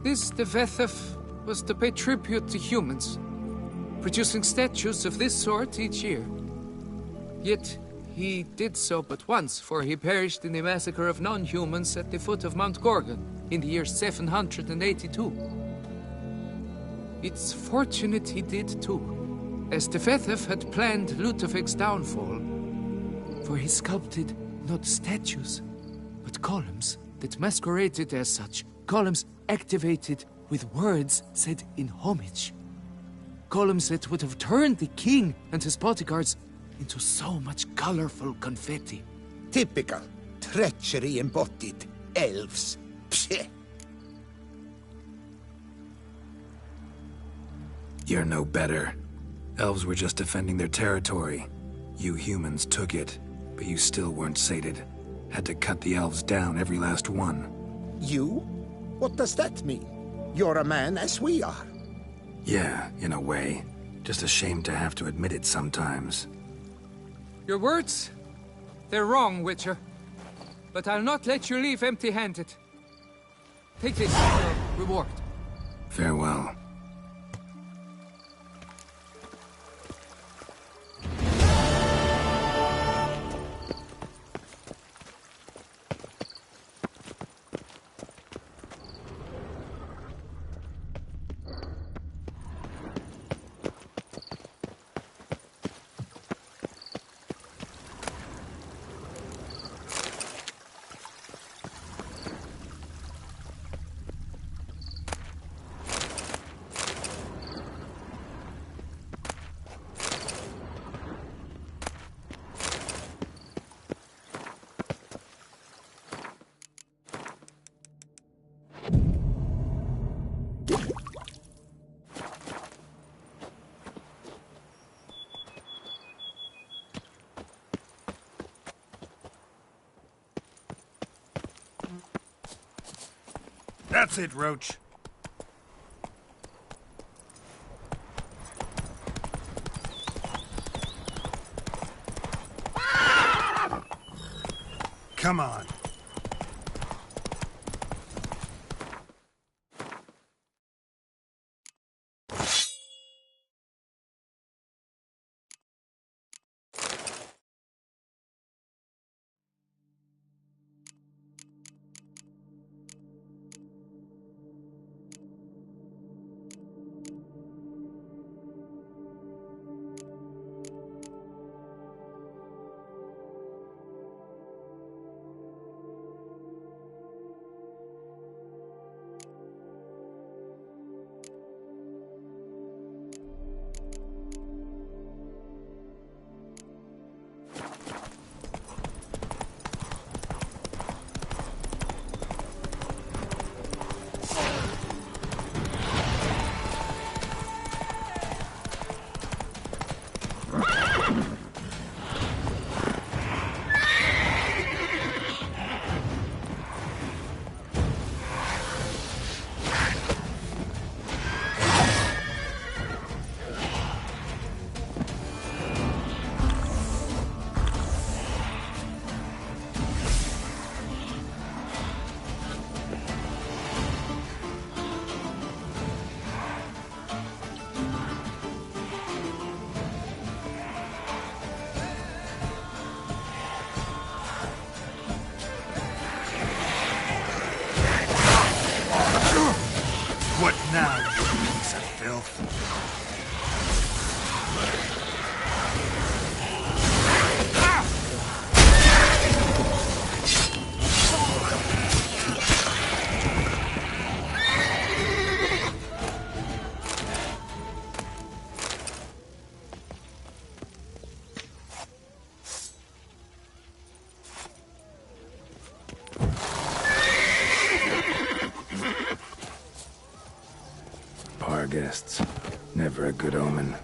This Defethov was to pay tribute to humans, producing statues of this sort each year. Yet he did so but once, for he perished in the massacre of non-humans at the foot of Mount Gorgon in the year 782. It's fortunate he did too, as Defethov had planned Ludovic's downfall, for he sculpted not statues, but columns that masqueraded as such, columns activated with words said in homage. Columns that would have turned the king and his bodyguards into so much colorful confetti. Typical. Treachery embodied. Elves. Psheh. You're no better. Elves were just defending their territory. You humans took it, but you still weren't sated. Had to cut the elves down, every last one. You? What does that mean? You're a man as we are. Yeah, in a way. Just ashamed to have to admit it sometimes. Your words? They're wrong, Witcher. But I'll not let you leave empty-handed. Take this as your reward. Farewell. That's it, Roach. Come on. What now, you piece of filth? guests. Never a good omen.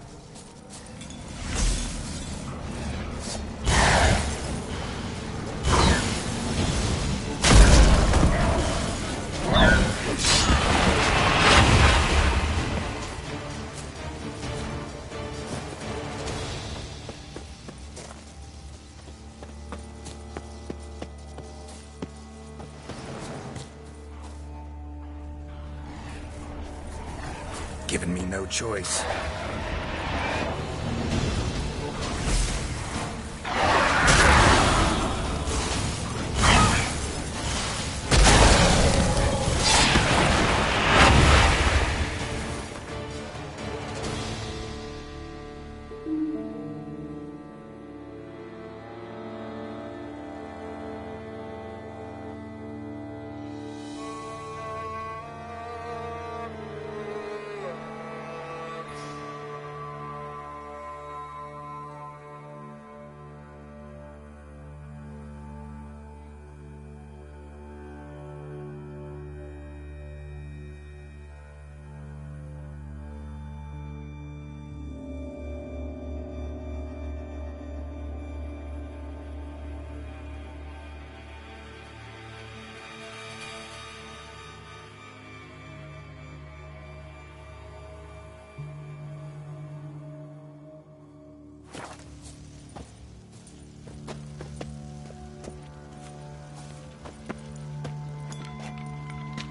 Given me no choice.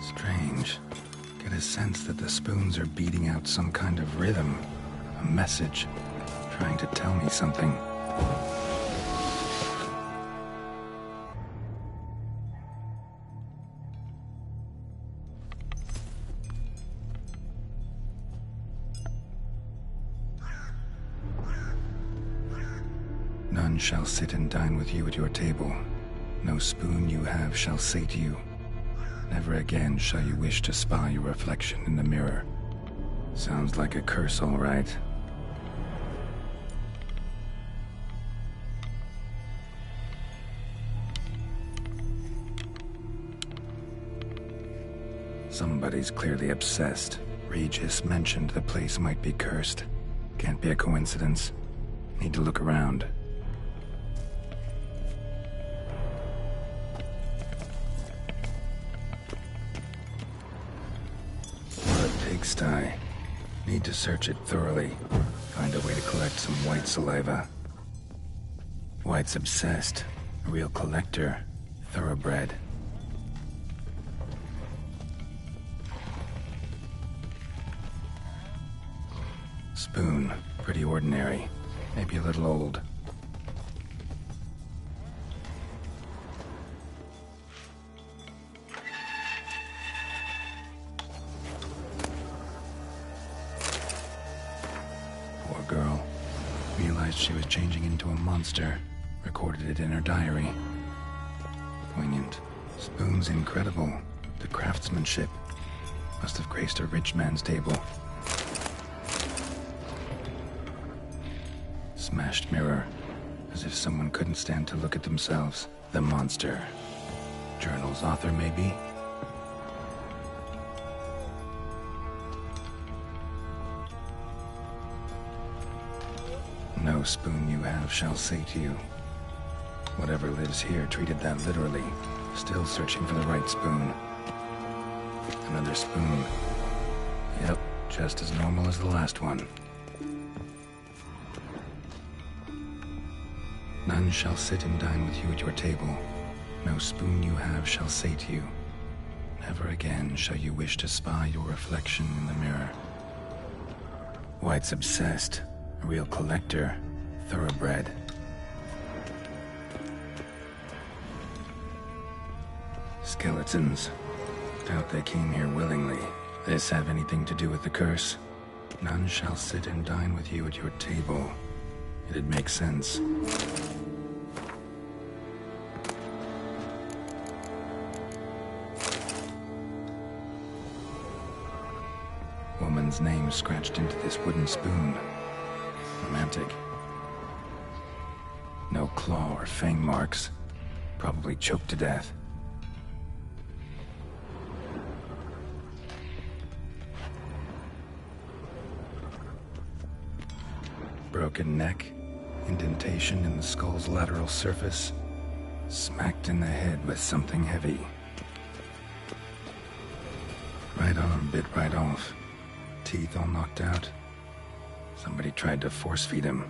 Strange. Get a sense that the spoons are beating out some kind of rhythm. A message. Trying to tell me something. None shall sit and dine with you at your table. No spoon you have shall say to you, never again shall you wish to spy your reflection in the mirror. Sounds like a curse, all right. Somebody's clearly obsessed. Regis mentioned the place might be cursed. Can't be a coincidence. Need to look around. Pigsty. Need to search it thoroughly. Find a way to collect some white saliva. White's obsessed. A real collector. Thoroughbred. Spoon. Pretty ordinary. Maybe a little old. Girl. Realized she was changing into a monster. Recorded it in her diary. Poignant. Spoon's incredible. The craftsmanship. Must have graced a rich man's table. Smashed mirror. As if someone couldn't stand to look at themselves. The monster. Journal's author, maybe? No spoon you have shall say to you. Whatever lives here treated that literally. Still searching for the right spoon. Another spoon. Yep, just as normal as the last one. None shall sit and dine with you at your table. No spoon you have shall say to you, never again shall you wish to spy your reflection in the mirror. White's obsessed. A real collector. Thoroughbred. Skeletons. Doubt they came here willingly. This have anything to do with the curse? None shall sit and dine with you at your table. It'd make sense. Woman's name scratched into this wooden spoon. Romantic. No claw or fang marks. Probably choked to death. broken neck, indentation in the skull's lateral surface, smacked in the head with something heavy. Right arm bit right off, teeth all knocked out. Somebody tried to force feed him.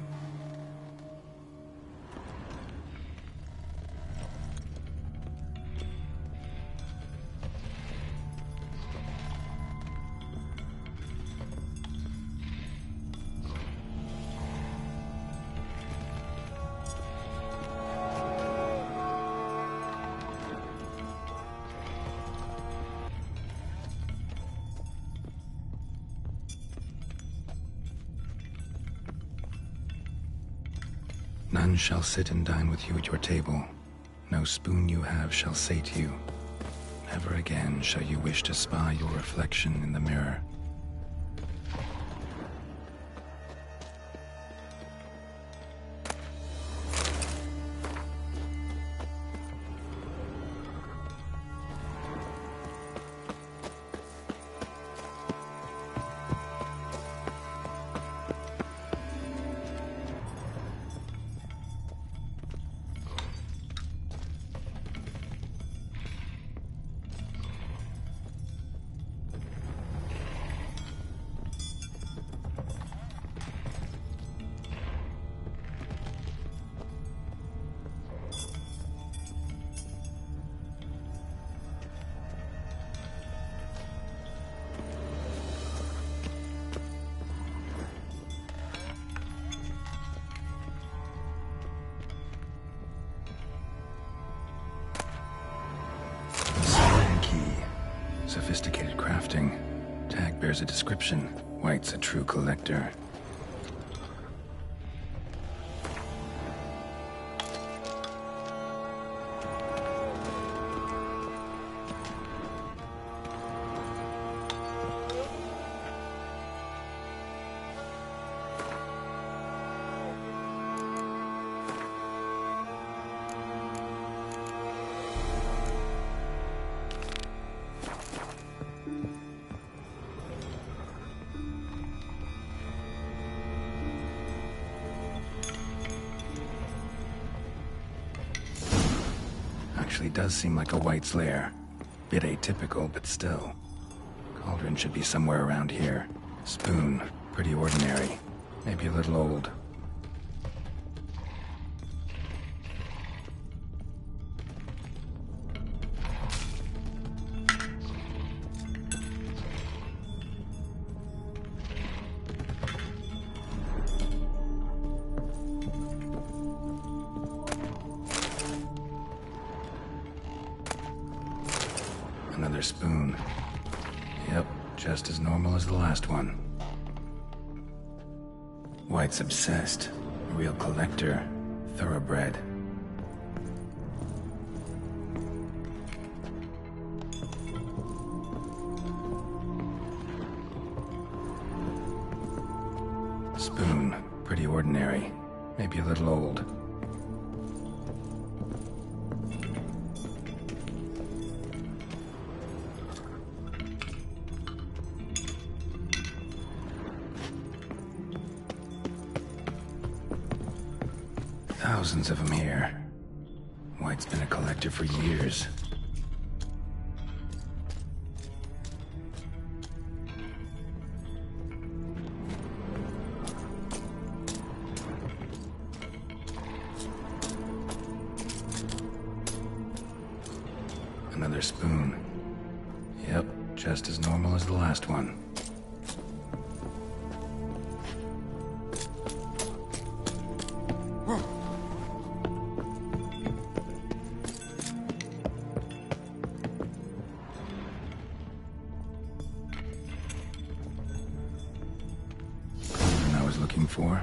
None shall sit and dine with you at your table. No spoon you have shall sate you. Never again shall you wish to spy your reflection in the mirror. Sophisticated crafting. Tag bears a description. White's a true collector. Actually does seem like a White's lair. Bit atypical, but still. Cauldron should be somewhere around here. Spoon, pretty ordinary. Maybe a little old. Another spoon. Yep, just as normal as the last one. White's obsessed. A real collector. Thoroughbred. Spoon. Pretty ordinary. Maybe a little old. Thousands of them here. White's been a collector for years. Another spoon. Yep, just as normal as the last one. Looking for?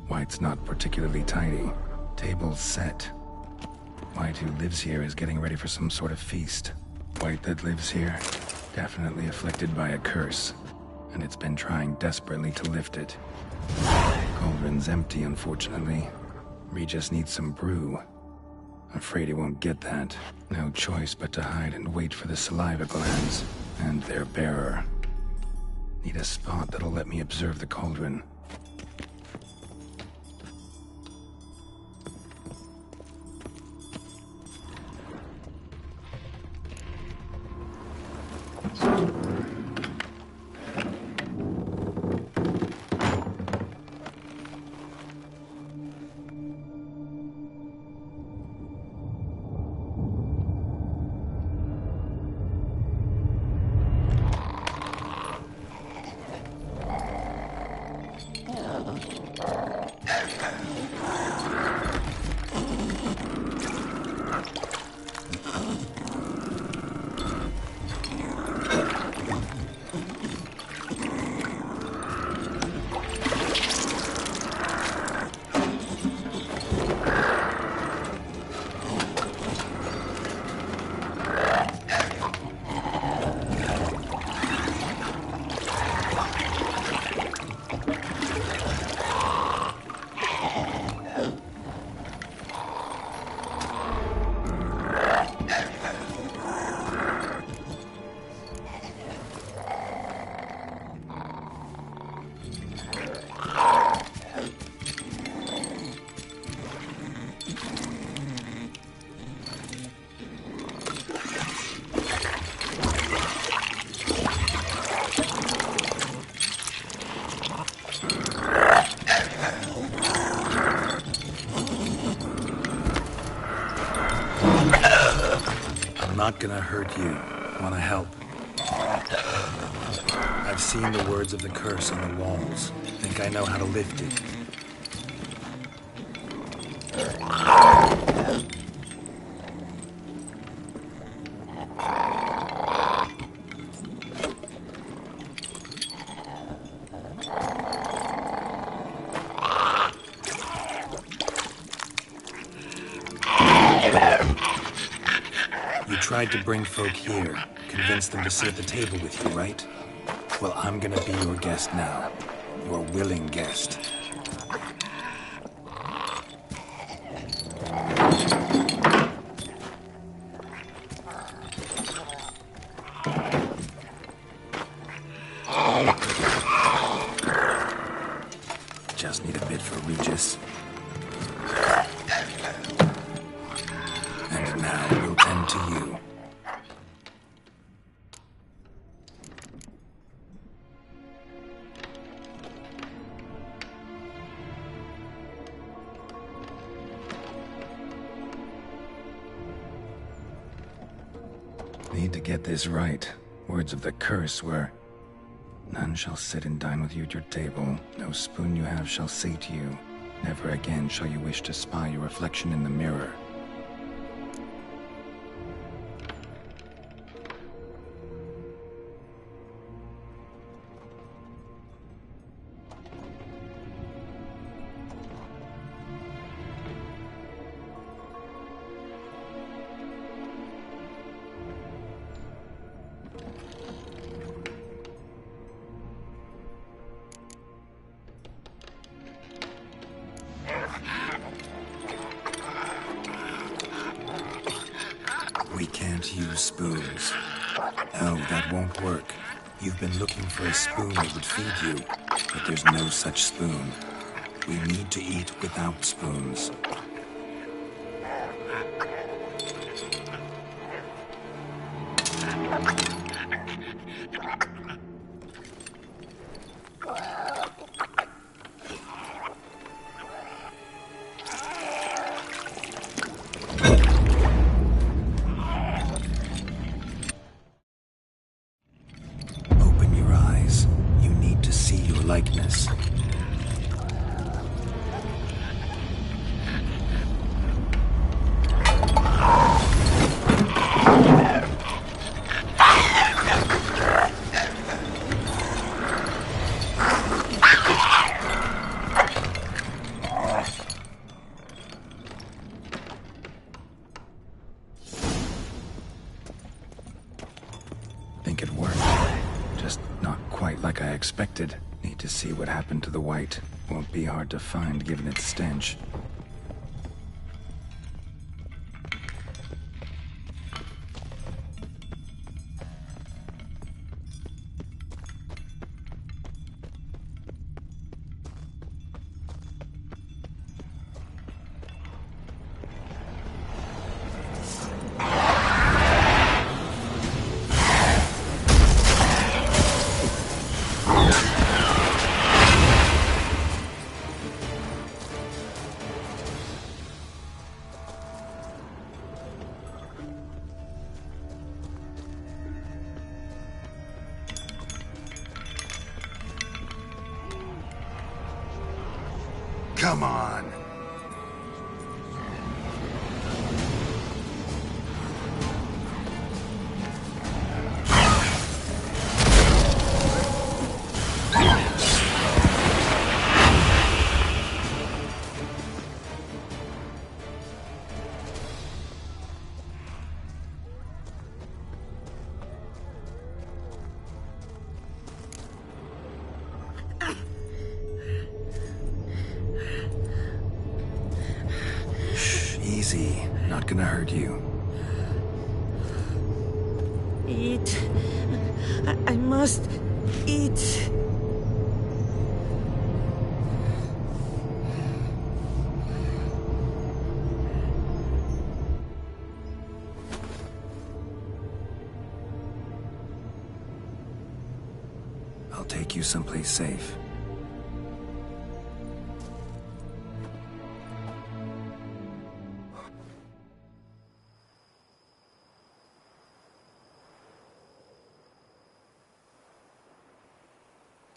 White's not particularly tidy. Table's set. White, who lives here, is getting ready for some sort of feast. White that lives here, definitely afflicted by a curse, and it's been trying desperately to lift it. Cauldron's empty, unfortunately. Regis needs some brew. Afraid he won't get that. No choice but to hide and wait for the saliva glands and their bearer. Need a spot that'll let me observe the cauldron. I'm not gonna hurt you. Wanna help? I've seen the words of the curse on the walls. Think I know how to lift it. You tried to bring folk here, convince them to sit at the table with you, right? Well, I'm gonna be your guest now. Your willing guest. Just need a bit for Regis. And now we'll tend to you. Need to get this right. Words of the curse were, "None shall sit and dine with you at your table. No spoon you have shall sate you. Never again shall you wish to spy your reflection in the mirror." We can't use spoons. No, that won't work. You've been looking for a spoon that would feed you, but there's no such spoon. We need to eat without spoons. Likeness. Think it worked. Just not quite like I expected. Need to see what happened to the white. Won't be hard to find given its stench. Come on. Easy. Not gonna hurt you. Eat. I must eat. I'll take you someplace safe.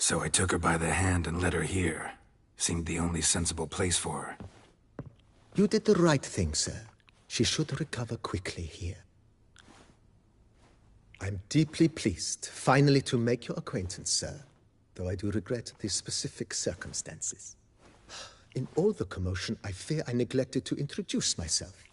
So I took her by the hand and led her here. Seemed the only sensible place for her. You did the right thing, sir. She should recover quickly here. I'm deeply pleased, finally, to make your acquaintance, sir, though I do regret the specific circumstances. In all the commotion, I fear I neglected to introduce myself.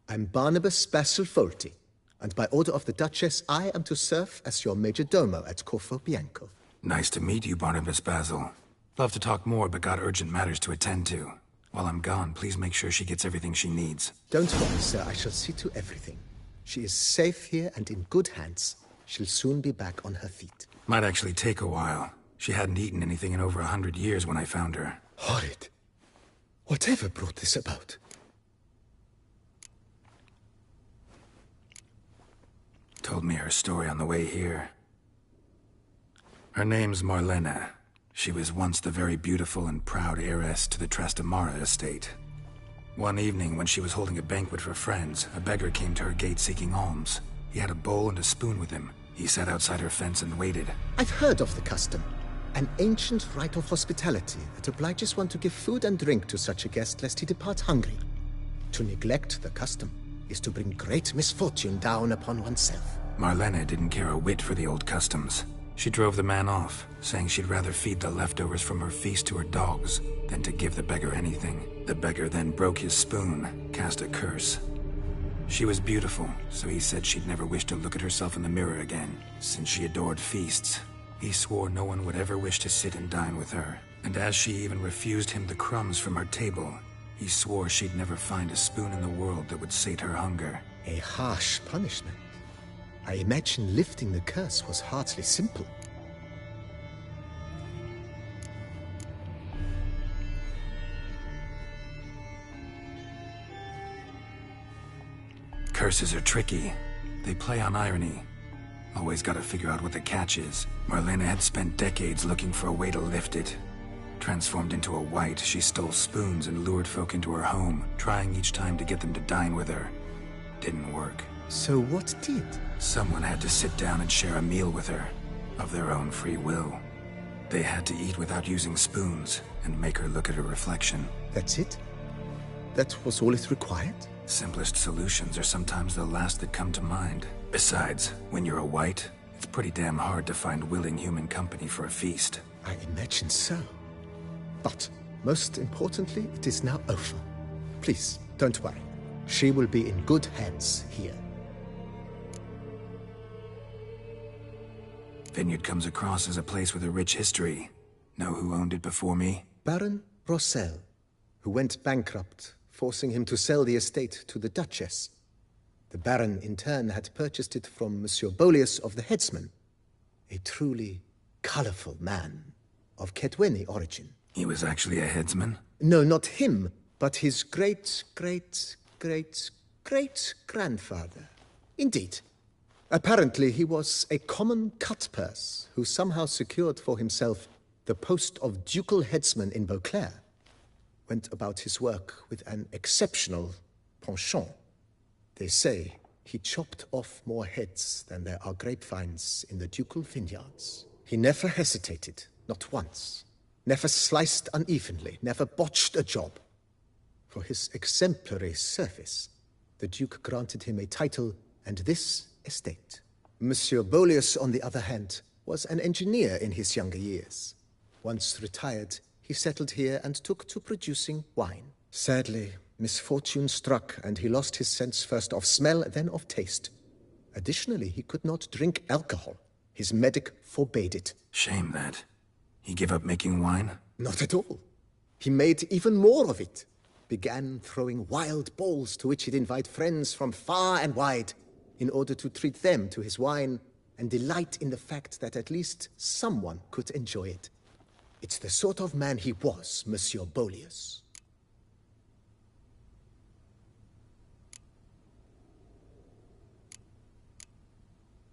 I'm Barnabas Basilfolti, and by order of the Duchess, I am to serve as your major domo at Corvo Bianco. Nice to meet you, Barnabas Basil. Love to talk more, but got urgent matters to attend to. While I'm gone, please make sure she gets everything she needs. Don't worry, sir. I shall see to everything. She is safe here and in good hands. She'll soon be back on her feet. Might actually take a while. She hadn't eaten anything in over 100 years when I found her. Horrid. Whatever brought this about? Told me her story on the way here. Her name's Marlena. She was once the very beautiful and proud heiress to the Trastamara estate. One evening, when she was holding a banquet for friends, a beggar came to her gate seeking alms. He had a bowl and a spoon with him. He sat outside her fence and waited. I've heard of the custom. An ancient rite of hospitality that obliges one to give food and drink to such a guest lest he depart hungry. To neglect the custom is to bring great misfortune down upon oneself. Marlena didn't care a whit for the old customs. She drove the man off, saying she'd rather feed the leftovers from her feast to her dogs than to give the beggar anything. The beggar then broke his spoon, cast a curse. She was beautiful, so he said she'd never wish to look at herself in the mirror again. Since she adored feasts, he swore no one would ever wish to sit and dine with her. And as she even refused him the crumbs from her table, he swore she'd never find a spoon in the world that would sate her hunger. A harsh punishment. I imagine lifting the curse was hardly simple. Curses are tricky. They play on irony. Always gotta figure out what the catch is. Marlena had spent decades looking for a way to lift it. Transformed into a wight, she stole spoons and lured folk into her home, trying each time to get them to dine with her. Didn't work. So what did? Someone had to sit down and share a meal with her, of their own free will. They had to eat without using spoons, and make her look at her reflection. That's it? That was all it required? Simplest solutions are sometimes the last that come to mind. Besides, when you're a wight, it's pretty damn hard to find willing human company for a feast. I imagine so. But, most importantly, it is now over. Please, don't worry. She will be in good hands here. Vineyard comes across as a place with a rich history. Know who owned it before me? Baron Rossel, who went bankrupt, forcing him to sell the estate to the Duchess. The Baron, in turn, had purchased it from Monsieur Bolius of the Headsman, a truly colorful man of Ketweni origin. He was actually a headsman? No, not him, but his great-great-great-great-grandfather. Indeed. Apparently, he was a common cutpurse who somehow secured for himself the post of ducal headsman in Beauclair. Went about his work with an exceptional penchant. They say he chopped off more heads than there are grapevines in the ducal vineyards. He never hesitated, not once. Never sliced unevenly, never botched a job. For his exemplary service, the Duke granted him a title and this estate. Monsieur Bolius, on the other hand, was an engineer in his younger years. Once retired, he settled here and took to producing wine. Sadly, misfortune struck and he lost his sense first of smell, then of taste. Additionally, he could not drink alcohol. His medic forbade it. Shame that. He gave up making wine? Not at all. He made even more of it. Began throwing wild balls to which he'd invite friends from far and wide in order to treat them to his wine and delight in the fact that at least someone could enjoy it. It's the sort of man he was, Monsieur Bolius.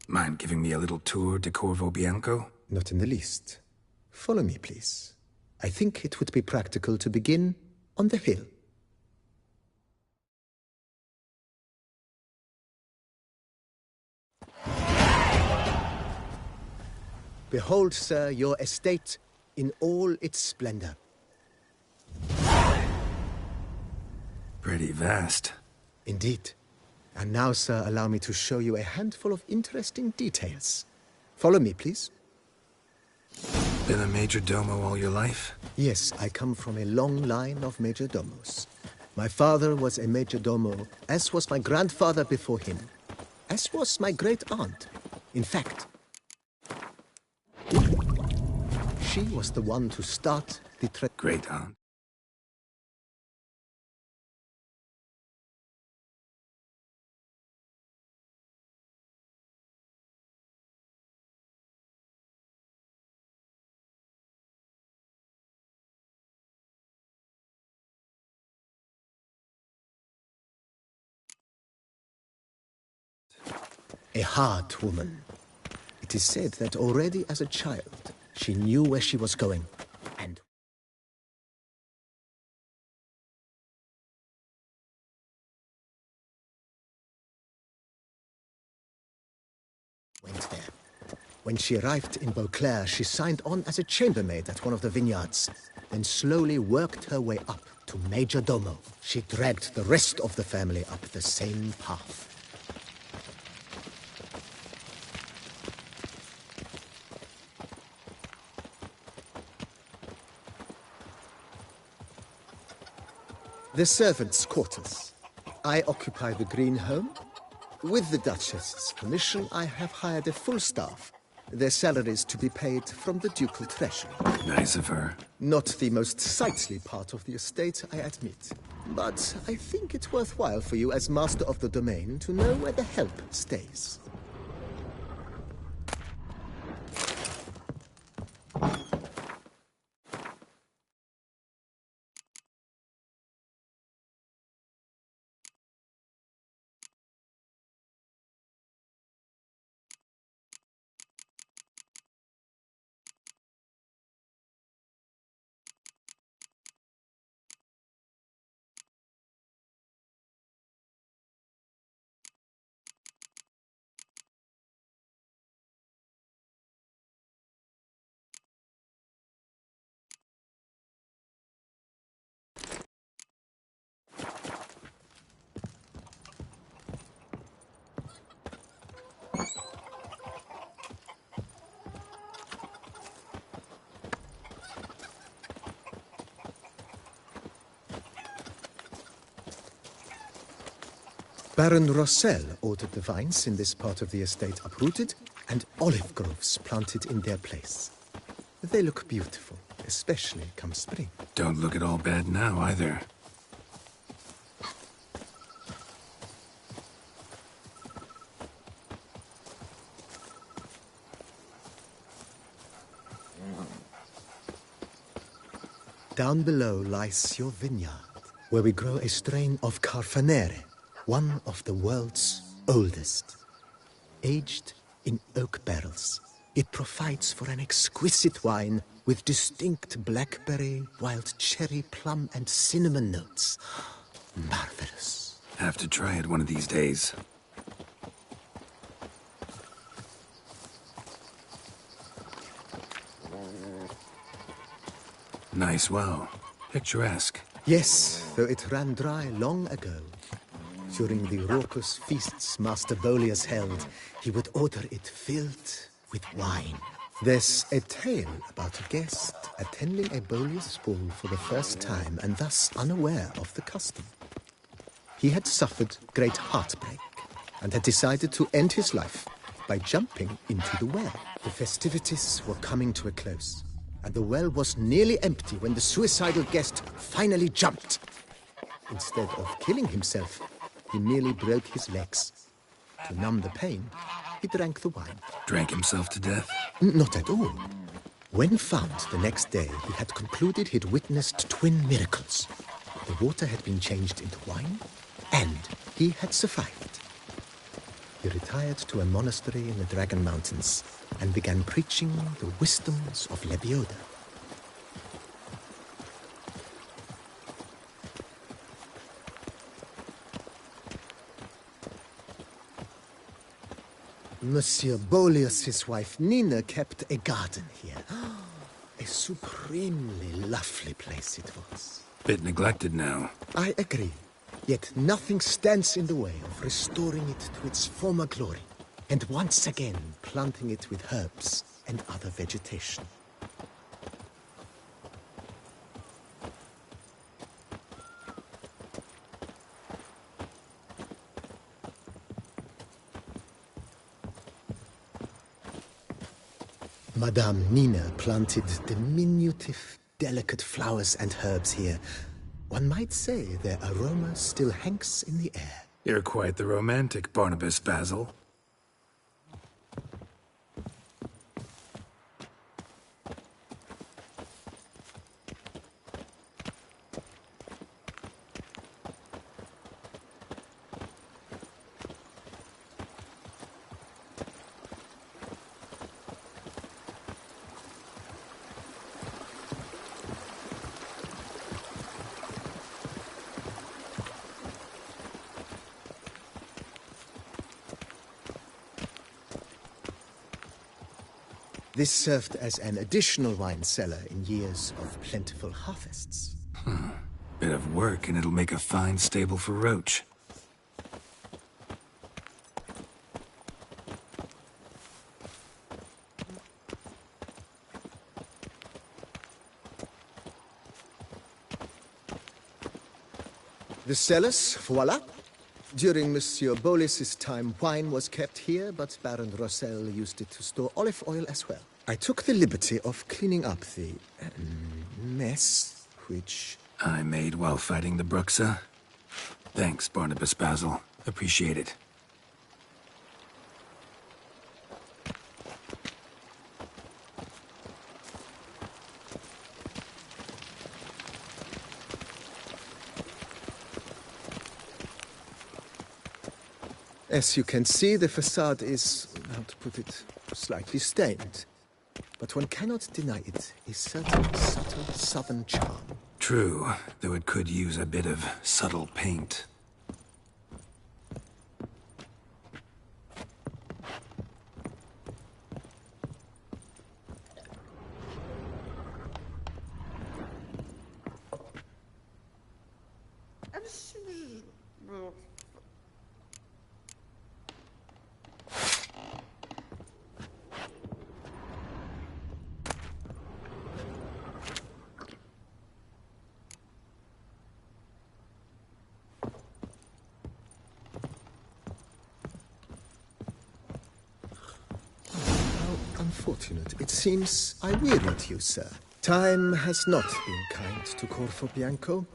Mind giving me a little tour de Corvo Bianco? Not in the least. Follow me, please. I think it would be practical to begin on the hill. Behold, sir, your estate in all its splendor. Pretty vast. Indeed. And now, sir, allow me to show you a handful of interesting details. Follow me, please. Been a major domo all your life? Yes, I come from a long line of major domos. My father was a major domo, as was my grandfather before him, as was my great-aunt. In fact, she was the one to start the great-aunt? A hard woman. It is said that already as a child, she knew where she was going, and went there. When she arrived in Beauclair, she signed on as a chambermaid at one of the vineyards, then slowly worked her way up to Major Domo. She dragged the rest of the family up the same path. The servants' quarters. I occupy the green home. With the Duchess's permission, I have hired a full staff. Their salaries to be paid from the ducal treasury. Nice of her. Not the most sightly part of the estate, I admit. But I think it's worthwhile for you as master of the domain to know where the help stays. Baron Rossel ordered the vines in this part of the estate uprooted and olive groves planted in their place. They look beautiful, especially come spring. Don't look at all bad now, either. Down below lies your vineyard, where we grow a strain of Carfanere, one of the world's oldest. Aged in oak barrels, it provides for an exquisite wine with distinct blackberry, wild cherry, plum, and cinnamon notes. Marvelous. Have to try it one of these days. Nice well. Picturesque. Yes, though it ran dry long ago. During the raucous feasts Master Bolius held, he would order it filled with wine. There's a tale about a guest attending a Bolius ball for the first time and thus unaware of the custom. He had suffered great heartbreak and had decided to end his life by jumping into the well. The festivities were coming to a close, and the well was nearly empty when the suicidal guest finally jumped. Instead of killing himself, he merely broke his legs. To numb the pain, he drank the wine. Drank himself to death? Not at all. When found the next day, he had concluded he'd witnessed twin miracles. The water had been changed into wine, and he had survived. He retired to a monastery in the Dragon Mountains and began preaching the wisdoms of Lebioda. Monsieur Boleus's wife Nina kept a garden here. A supremely lovely place it was. Bit neglected now. I agree. Yet nothing stands in the way of restoring it to its former glory, and once again planting it with herbs and other vegetation. Madame Nina planted diminutive, delicate flowers and herbs here. One might say their aroma still hangs in the air. You're quite the romantic, Barnabas Basil. This served as an additional wine cellar in years of plentiful harvests. Bit of work and it'll make a fine stable for Roach. The cellars, voila. During Monsieur Boleus's time, wine was kept here, but Baron Rossel used it to store olive oil as well. I took the liberty of cleaning up the mess, which I made while fighting the Bruxa. Thanks, Barnabas Basil. Appreciate it. As you can see, the facade is, how to put it, slightly stained. But one cannot deny it a certain subtle southern charm. True, though it could use a bit of subtle paint. Unfortunate. It seems I wearied you, sir. Time has not been kind to Corvo Bianco.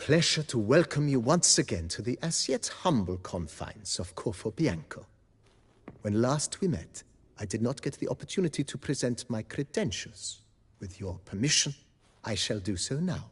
pleasure to welcome you once again to the as yet humble confines of Corvo Bianco. When last we met, I did not get the opportunity to present my credentials. With your permission, I shall do so now.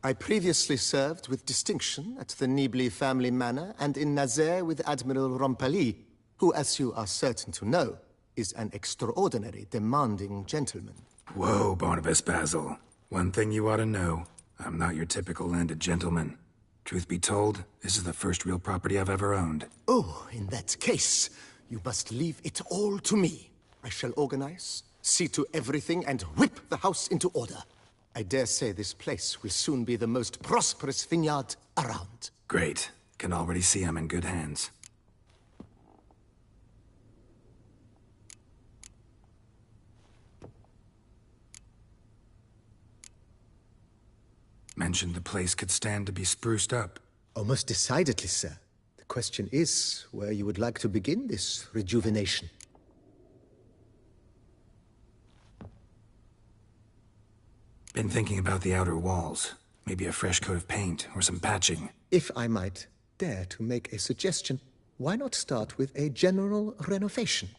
I previously served with distinction at the Nibli family manor and in Nazaire with Admiral Rompali, who, as you are certain to know, is an extraordinary demanding gentleman. Whoa, Barnabas Basil. One thing you ought to know. I'm not your typical landed gentleman. Truth be told, this is the first real property I've ever owned. Oh, in that case, you must leave it all to me. I shall organize, see to everything, and whip the house into order. I dare say this place will soon be the most prosperous vineyard around. Great. Can already see I'm in good hands. Mentioned the place could stand to be spruced up. Oh, most decidedly, sir. The question is where you would like to begin this rejuvenation. Been thinking about the outer walls. Maybe a fresh coat of paint or some patching. If I might dare to make a suggestion, why not start with a general renovation?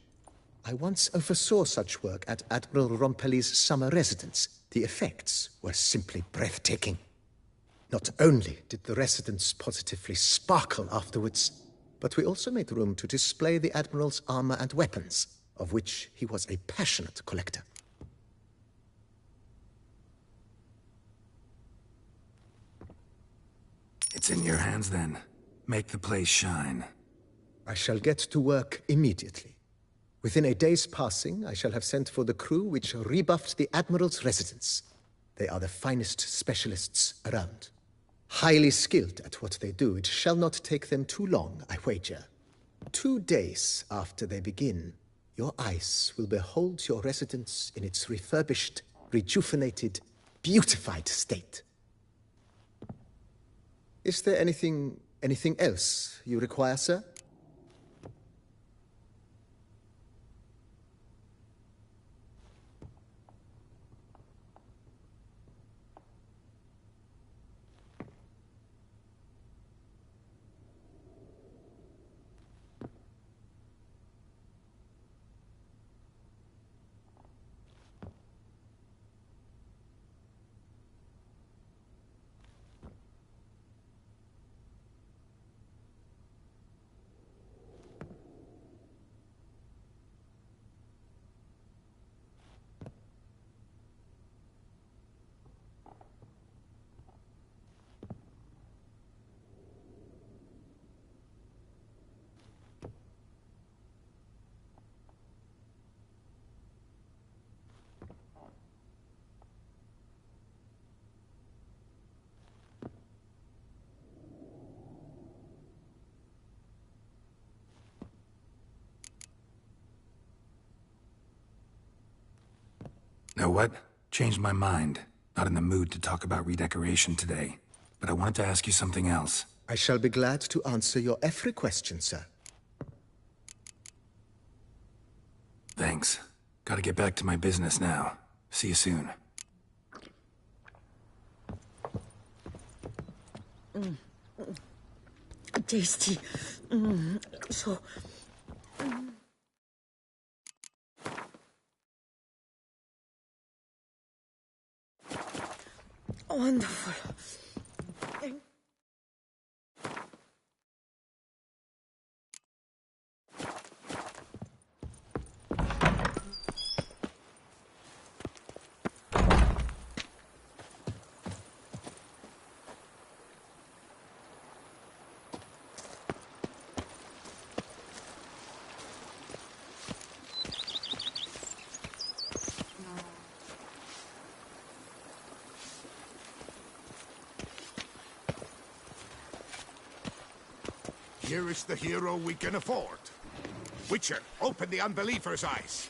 I once oversaw such work at Admiral Rompeli's summer residence. The effects were simply breathtaking. Not only did the residence positively sparkle afterwards, but we also made room to display the Admiral's armor and weapons, of which he was a passionate collector. It's in your hands then. Make the place shine. I shall get to work immediately. Within a day's passing, I shall have sent for the crew which rebuffed the Admiral's residence. They are the finest specialists around. Highly skilled at what they do, it shall not take them too long, I wager. 2 days after they begin, your eyes will behold your residence in its refurbished, rejuvenated, beautified state. Is there anything else you require, sir? Know what? Changed my mind. Not in the mood to talk about redecoration today. But I wanted to ask you something else. I shall be glad to answer your every question, sir. Thanks. Gotta get back to my business now. See you soon. Tasty. So... wonderful. Here is the hero we can afford. Witcher, open the unbeliever's eyes.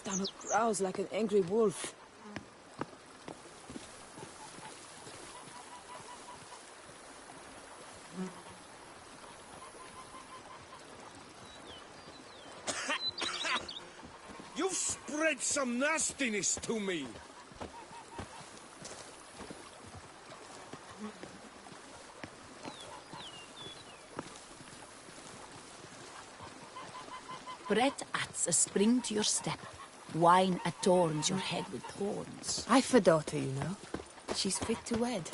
Stomach growls like an angry wolf. You've spread some nastiness to me. Bread adds a spring to your step. Wine adorns your head with thorns. I've a daughter, you know. She's fit to wed.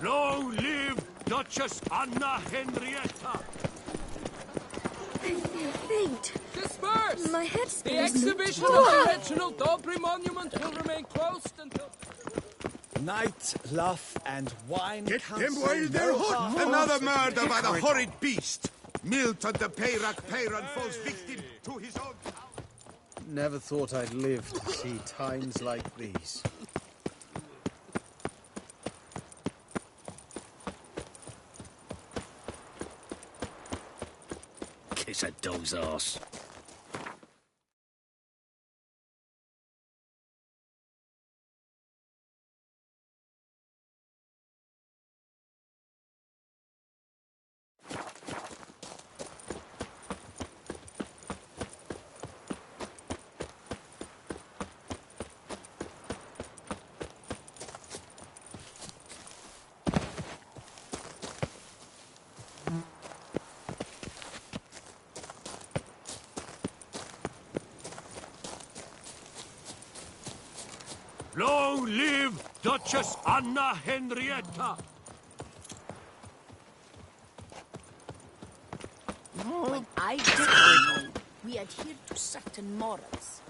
Long live Duchess Anna Henrietta! I feel faint. Disperse! My head The spins. exhibition of the Reginald Dobry Monument will remain closed until... Night, laugh, and wine. Get counsel them while they're no hot. harm. Another murder by the horrid beast. Milton the Peyrac Peyron falls victim to his own power. Never thought I'd live to see times like these. Kiss a dog's arse. Long live Duchess Anna Henrietta! When I did we adhere to certain morals.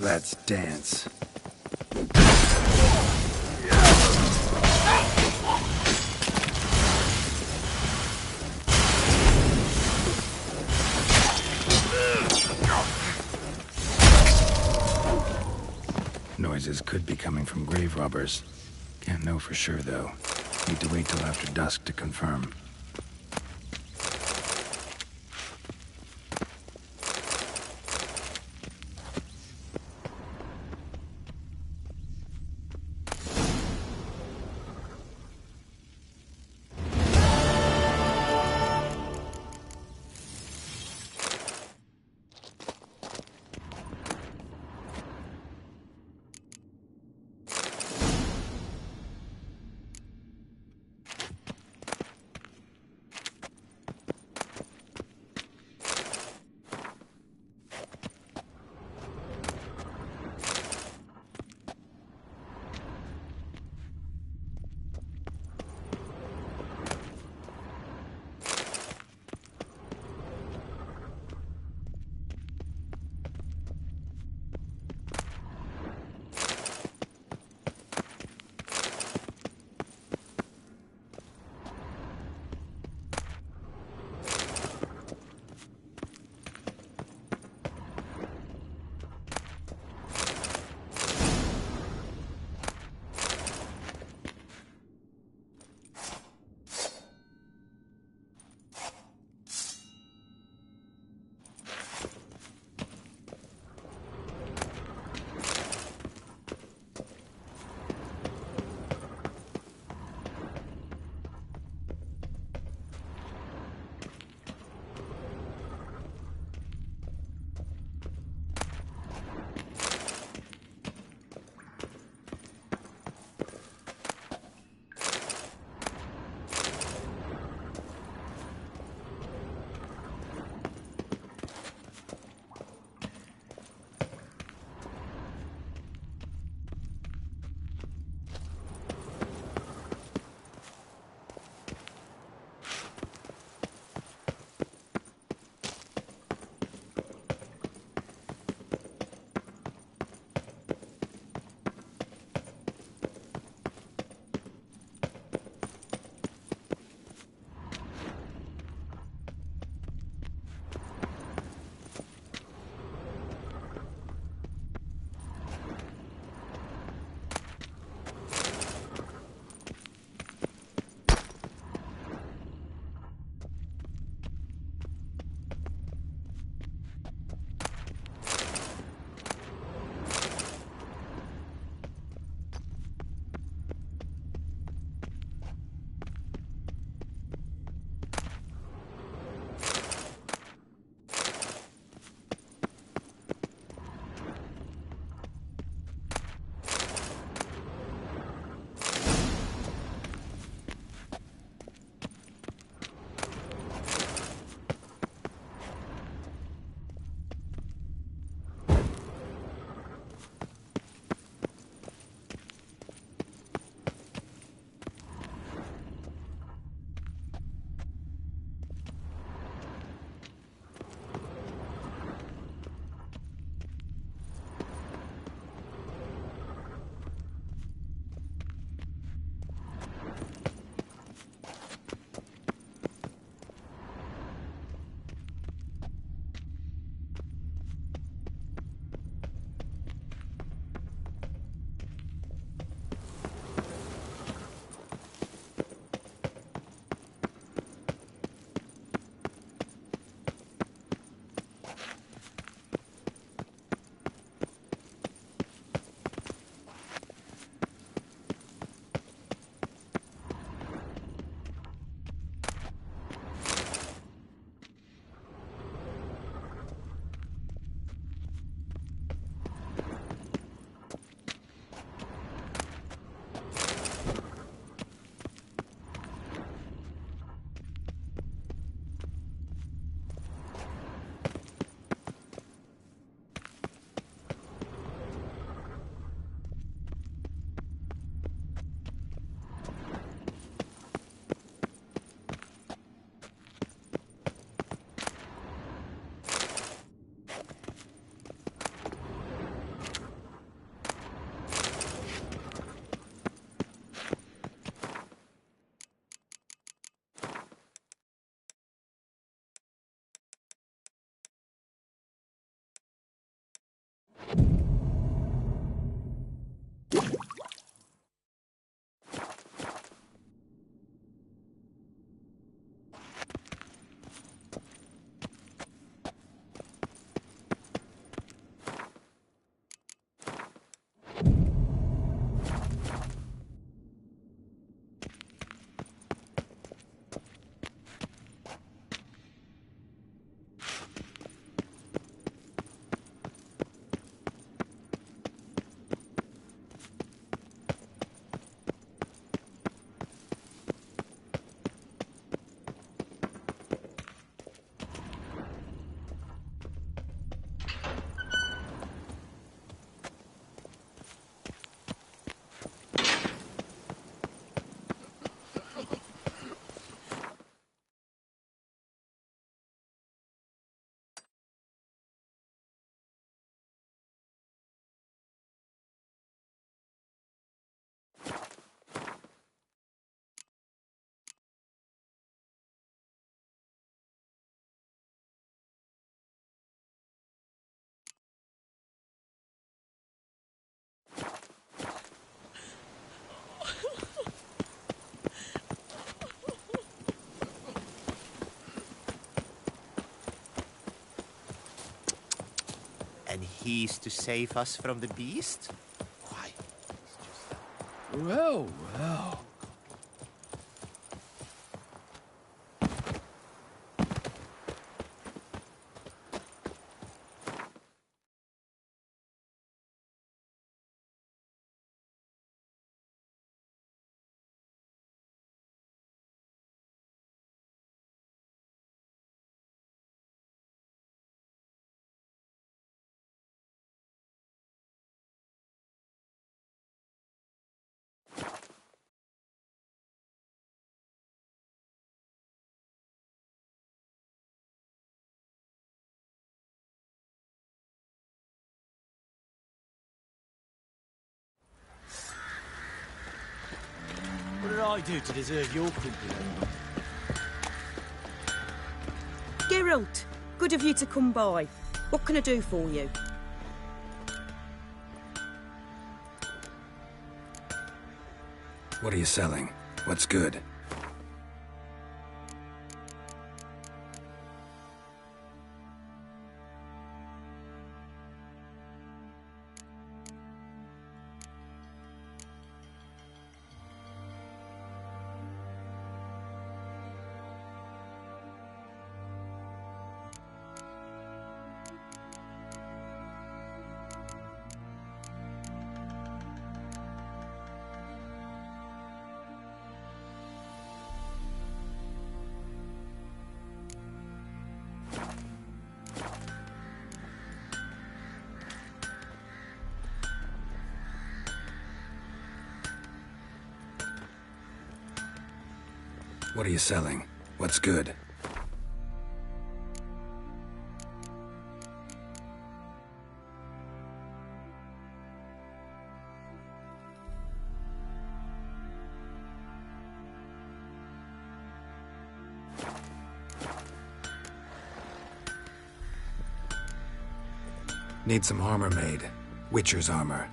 Let's dance. Noises could be coming from grave robbers. Can't know for sure, though. Need to wait till after dusk to confirm. And he's to save us from the beast? Why? Well, well. What did I do to deserve your company? Geralt, good of you to come by. What can I do for you? What are you selling? What's good? What are you selling? What's good? Need some armor made. Witcher's armor.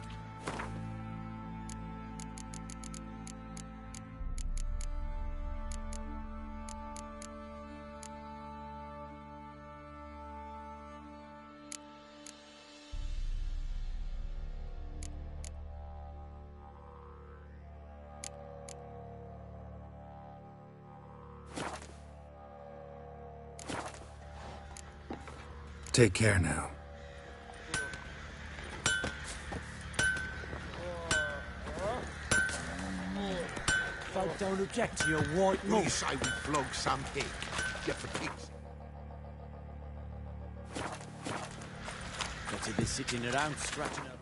Take care now. Folk don't object to your white We moon. say we flog some pig. Get for pigs. Better than sitting around scratching up.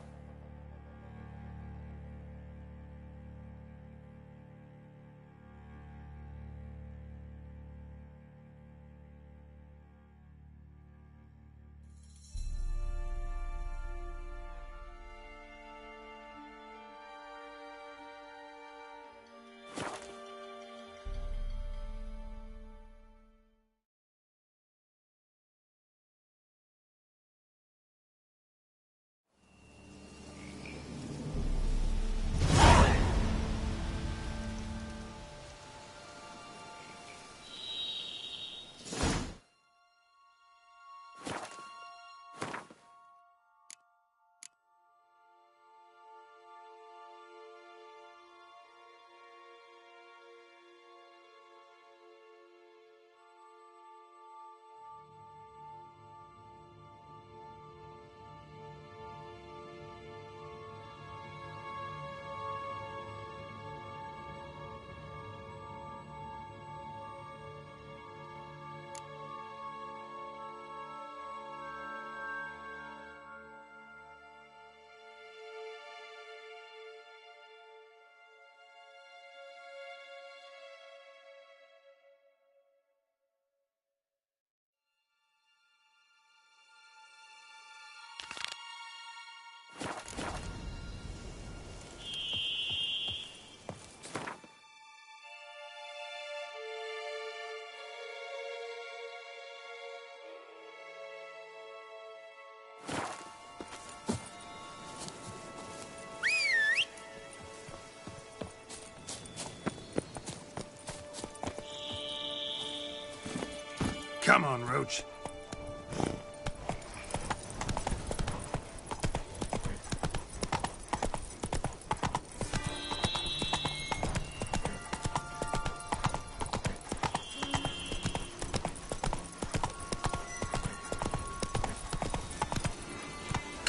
Come on, Roach.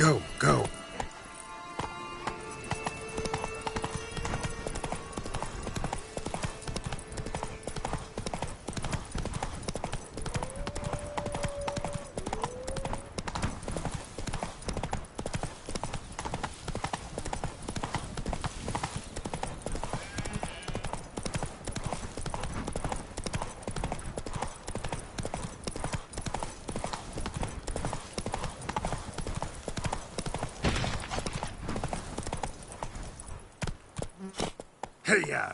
Go, go. Hey-ya!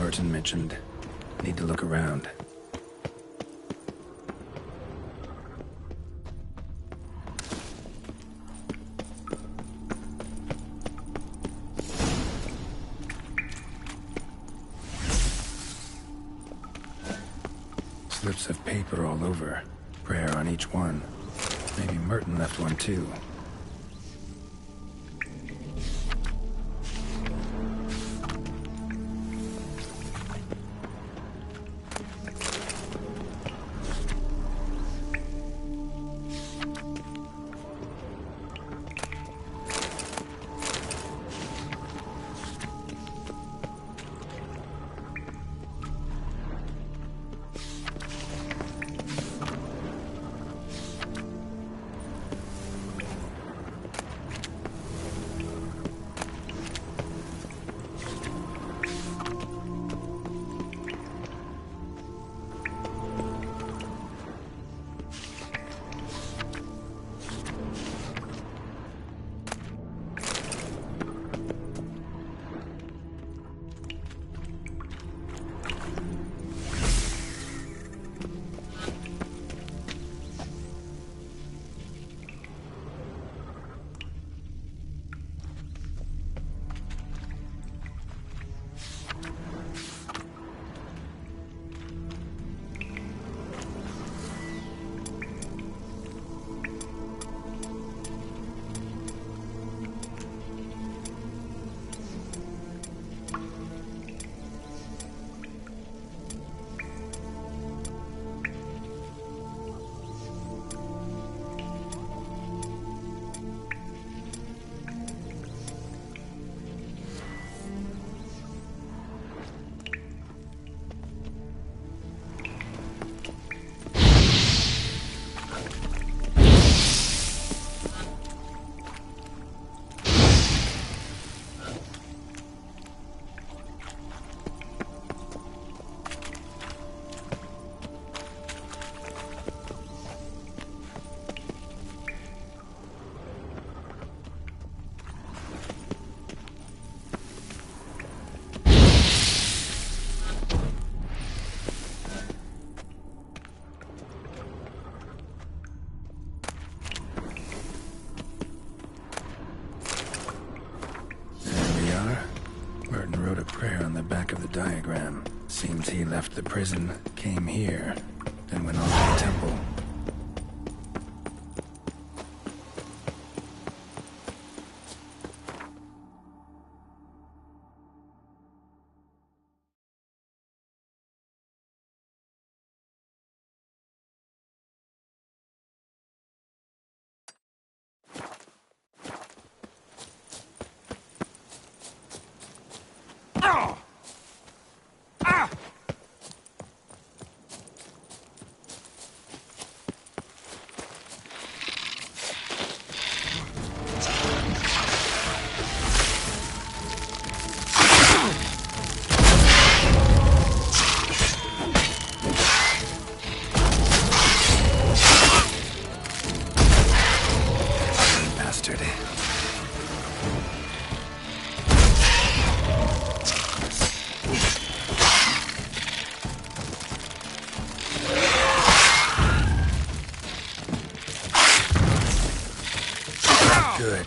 Merton mentioned. Need to look around. Slips of paper all over. Prayer on each one. Maybe Merton left one too. left the prison, came here, then went on to the temple. Good.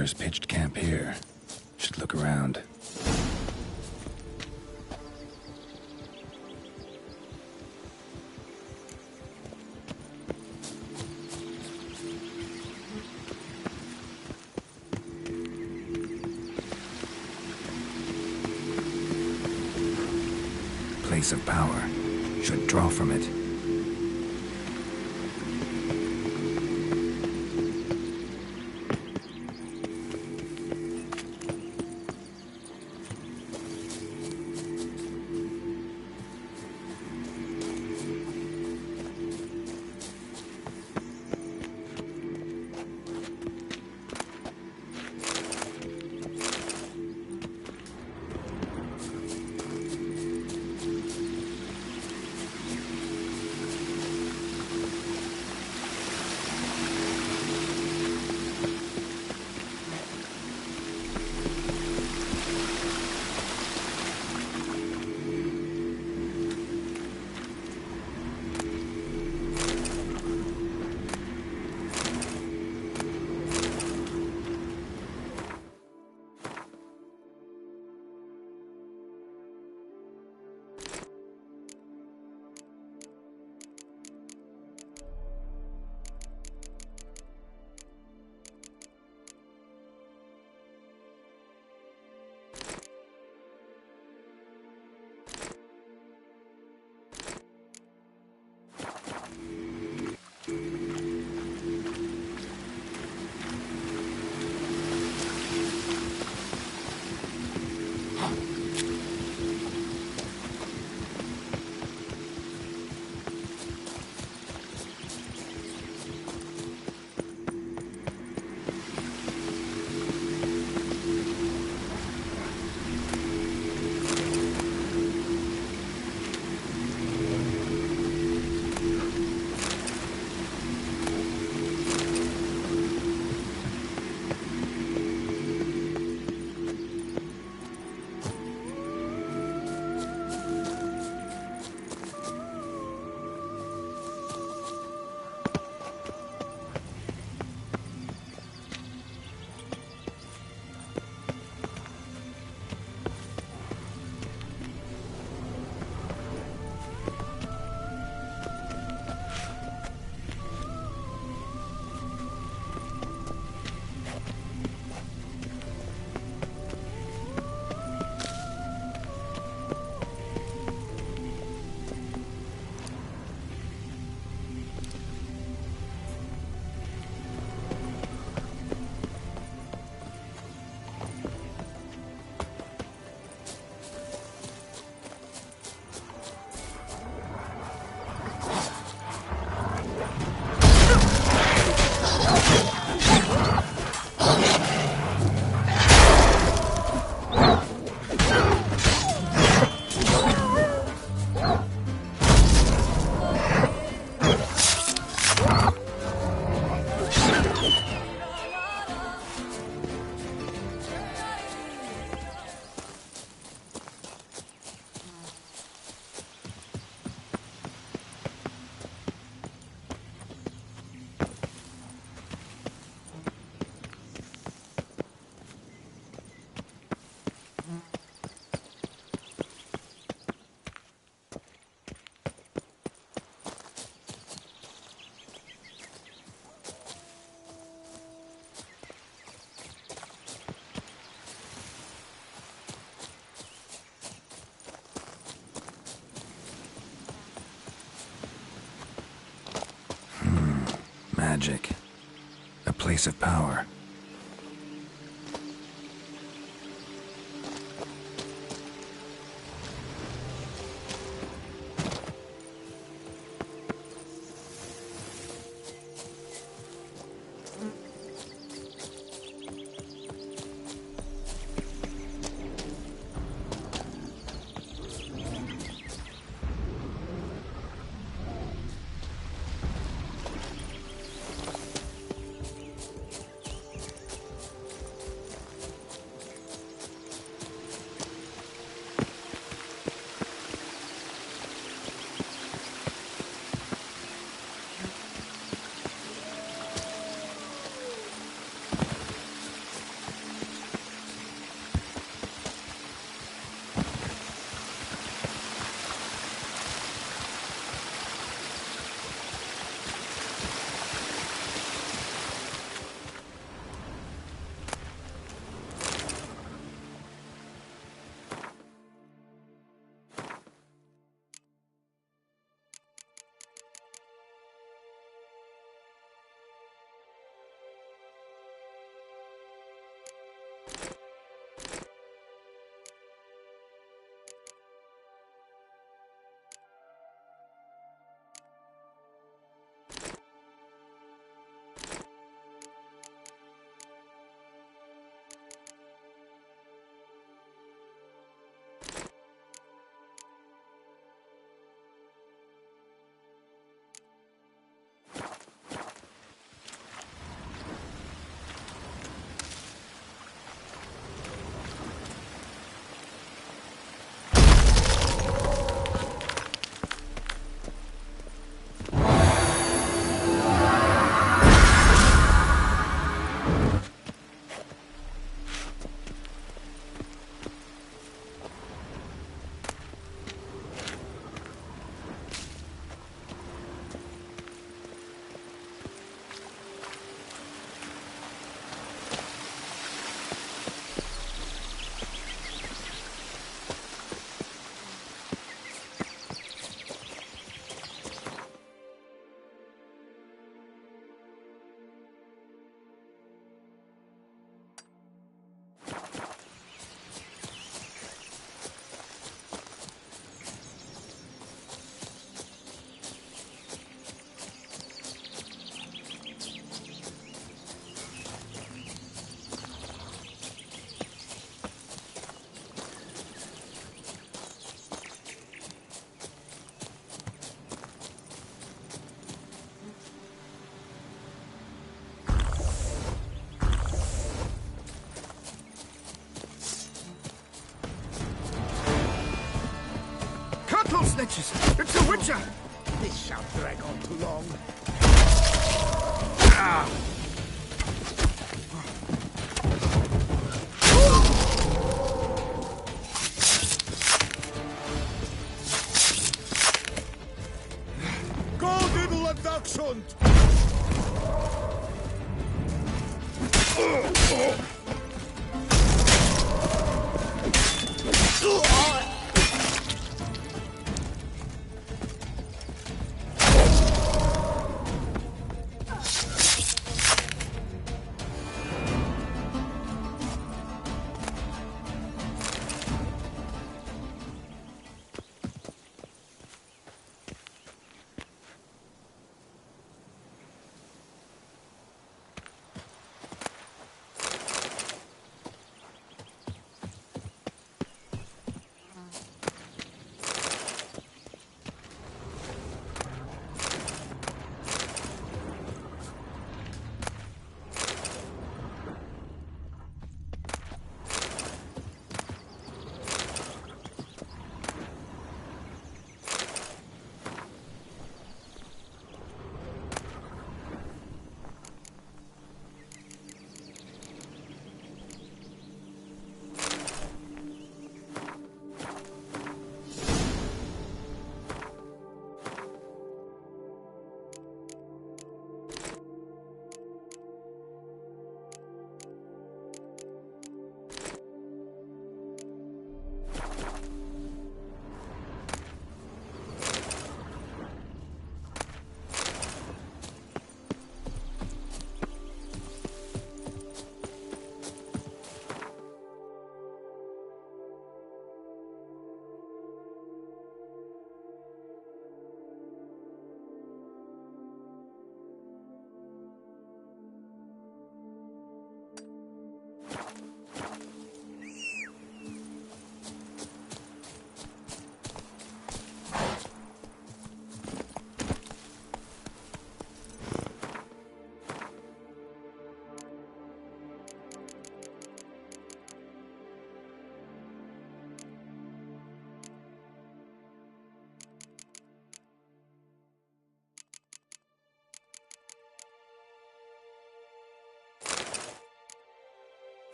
Travelers pitched camp here. Should look around. Place of power. Should draw from it. Magic. A place of power. witches! It's a witcher! This shan't drag on too long. Ah! Go diddle a dachshund!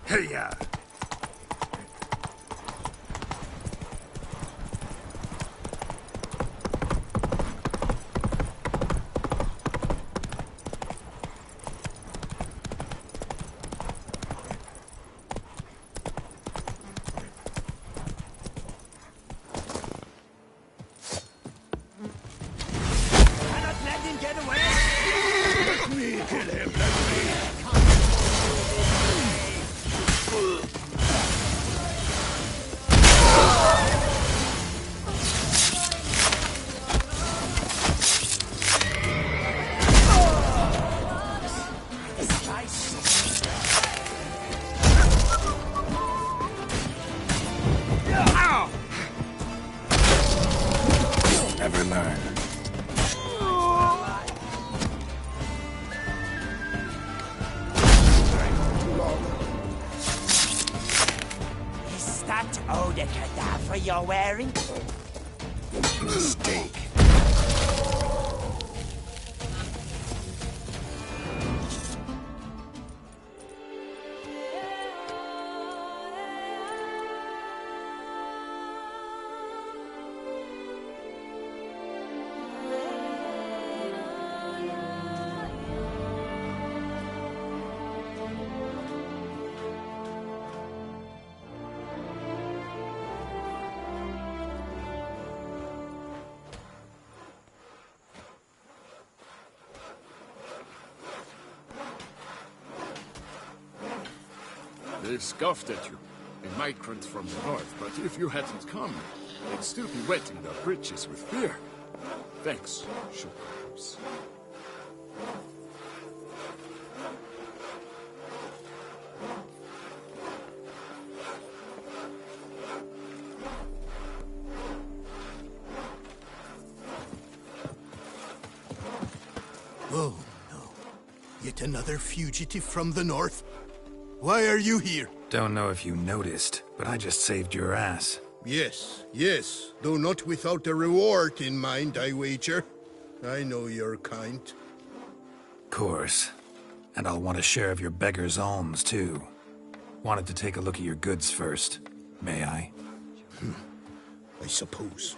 Hey-ya! Cannot let him get away! Let me kill him, let me! Never learn. Is that all the cadaver you're wearing? Mistake. They scoffed at you, a migrant from the north, but if you hadn't come, they'd still be wetting their britches with fear. Thanks, Sugarhouse. Yet another fugitive from the north? Why are you here? Don't know if you noticed, but I just saved your ass. Yes, yes. Though not without a reward in mind, I wager. I know your kind. Course. And I'll want a share of your beggar's alms, too. Wanted to take a look at your goods first. May I? I suppose.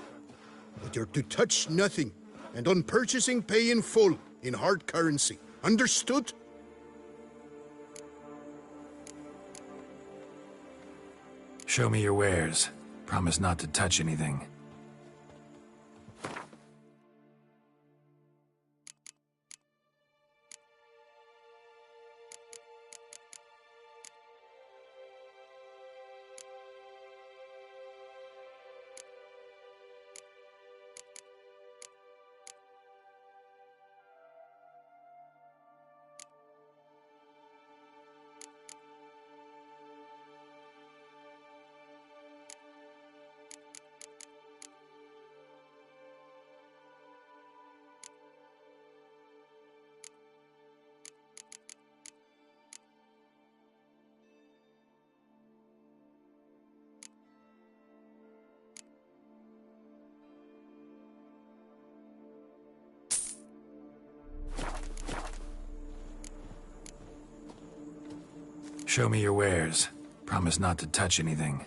But you're to touch nothing, and on purchasing pay in full, in hard currency. Understood? Show me your wares. Promise not to touch anything. Show me your wares. Promise not to touch anything.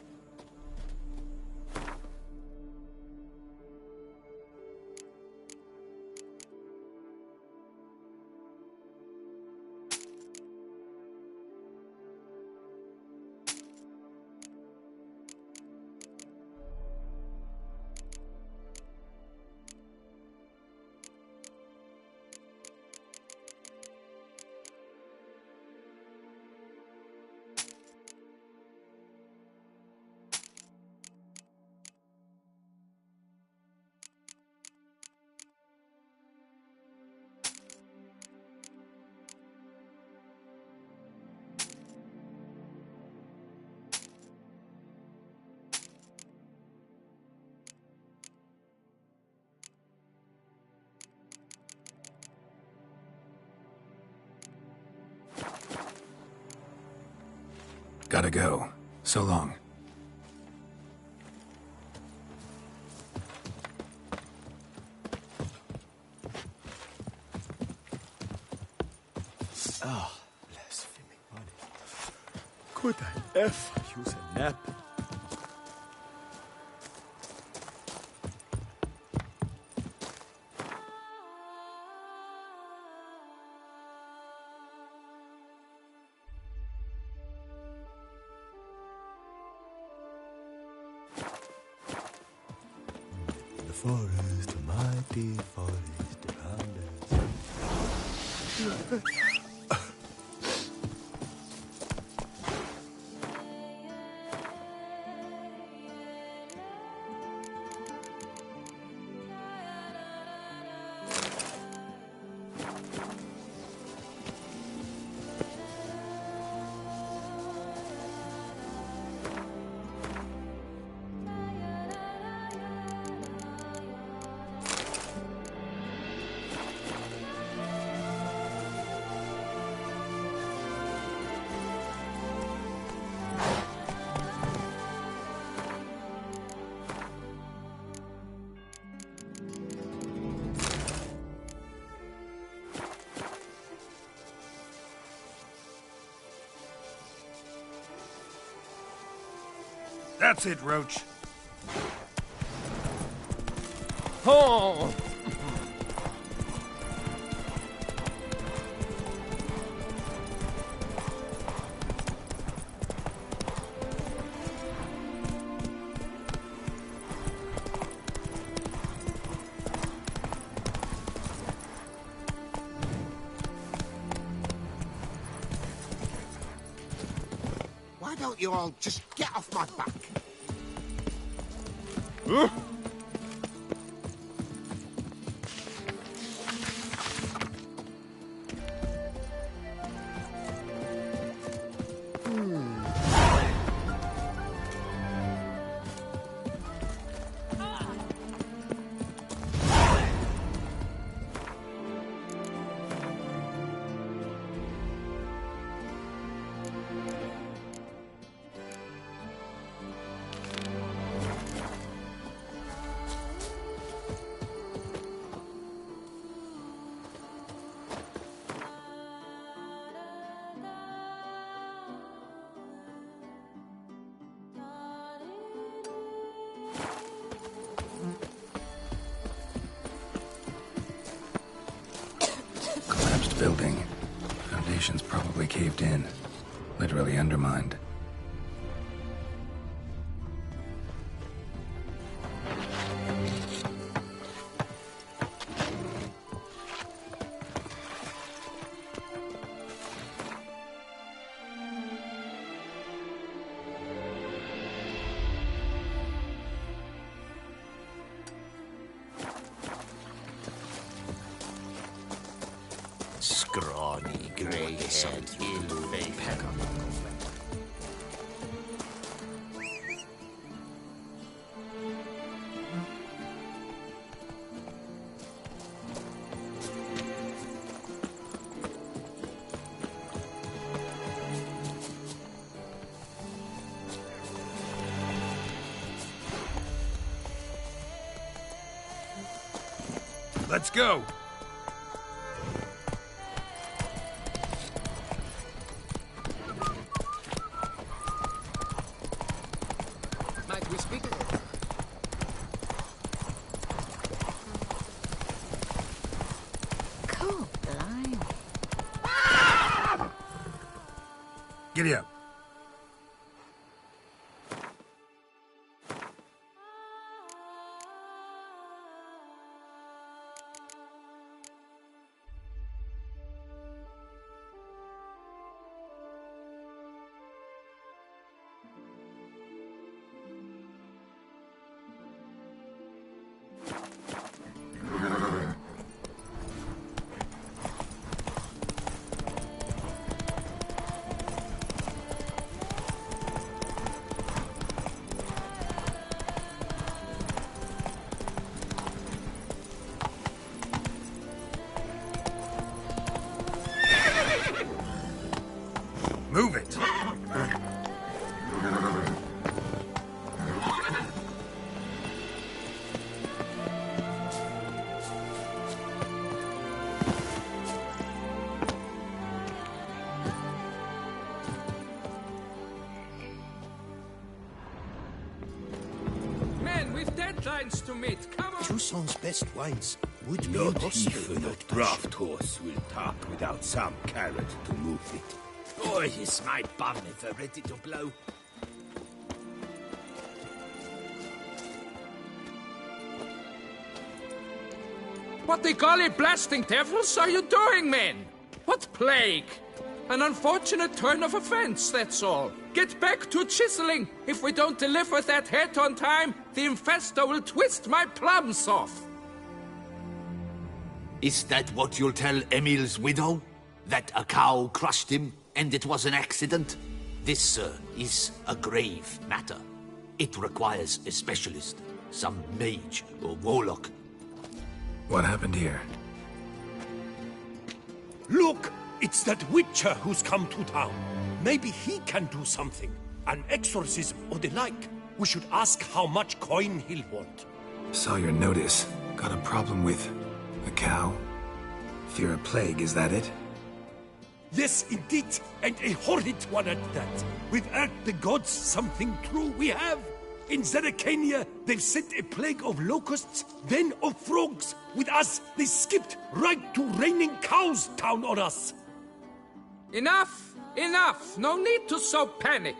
Gotta go. So long. Ah, blaspheming money. Could I ever use a nap? The forest, the mighty forest around us. That's it, Roach. Oh! Why don't you all just get off my back? foundations probably caved in. Literally undermined. Scrawny, grey-haired, ill-baked Let's go! Might we speak a little? Cool, blimey. Giddy up. Move it! Men, we've deadlines to meet. Come on! Toussaint's best wines would be Not impossible even a without draft horse will talk without some carrot to move it. Oh, is my bum ever ready to blow? What the golly blasting devils are you doing, men? What plague? An unfortunate turn of offense, that's all. Get back to chiseling. If we don't deliver that head on time, the infesto will twist my plums off. Is that what you'll tell Emil's widow? That a cow crushed him and it was an accident? This, sir, is a grave matter. It requires a specialist, some mage or warlock. What happened here? Look! It's that witcher who's come to town. Maybe he can do something. An exorcism or the like. We should ask how much coin he'll want. Saw your notice. Got a problem with a cow? Fear a plague, is that it? Yes, indeed. And a horrid one at that. We've earned the gods something true we have. In Zeracania, they've sent a plague of locusts, then of frogs. With us, they skipped right to raining cows down on us. Enough! Enough! No need to so panic.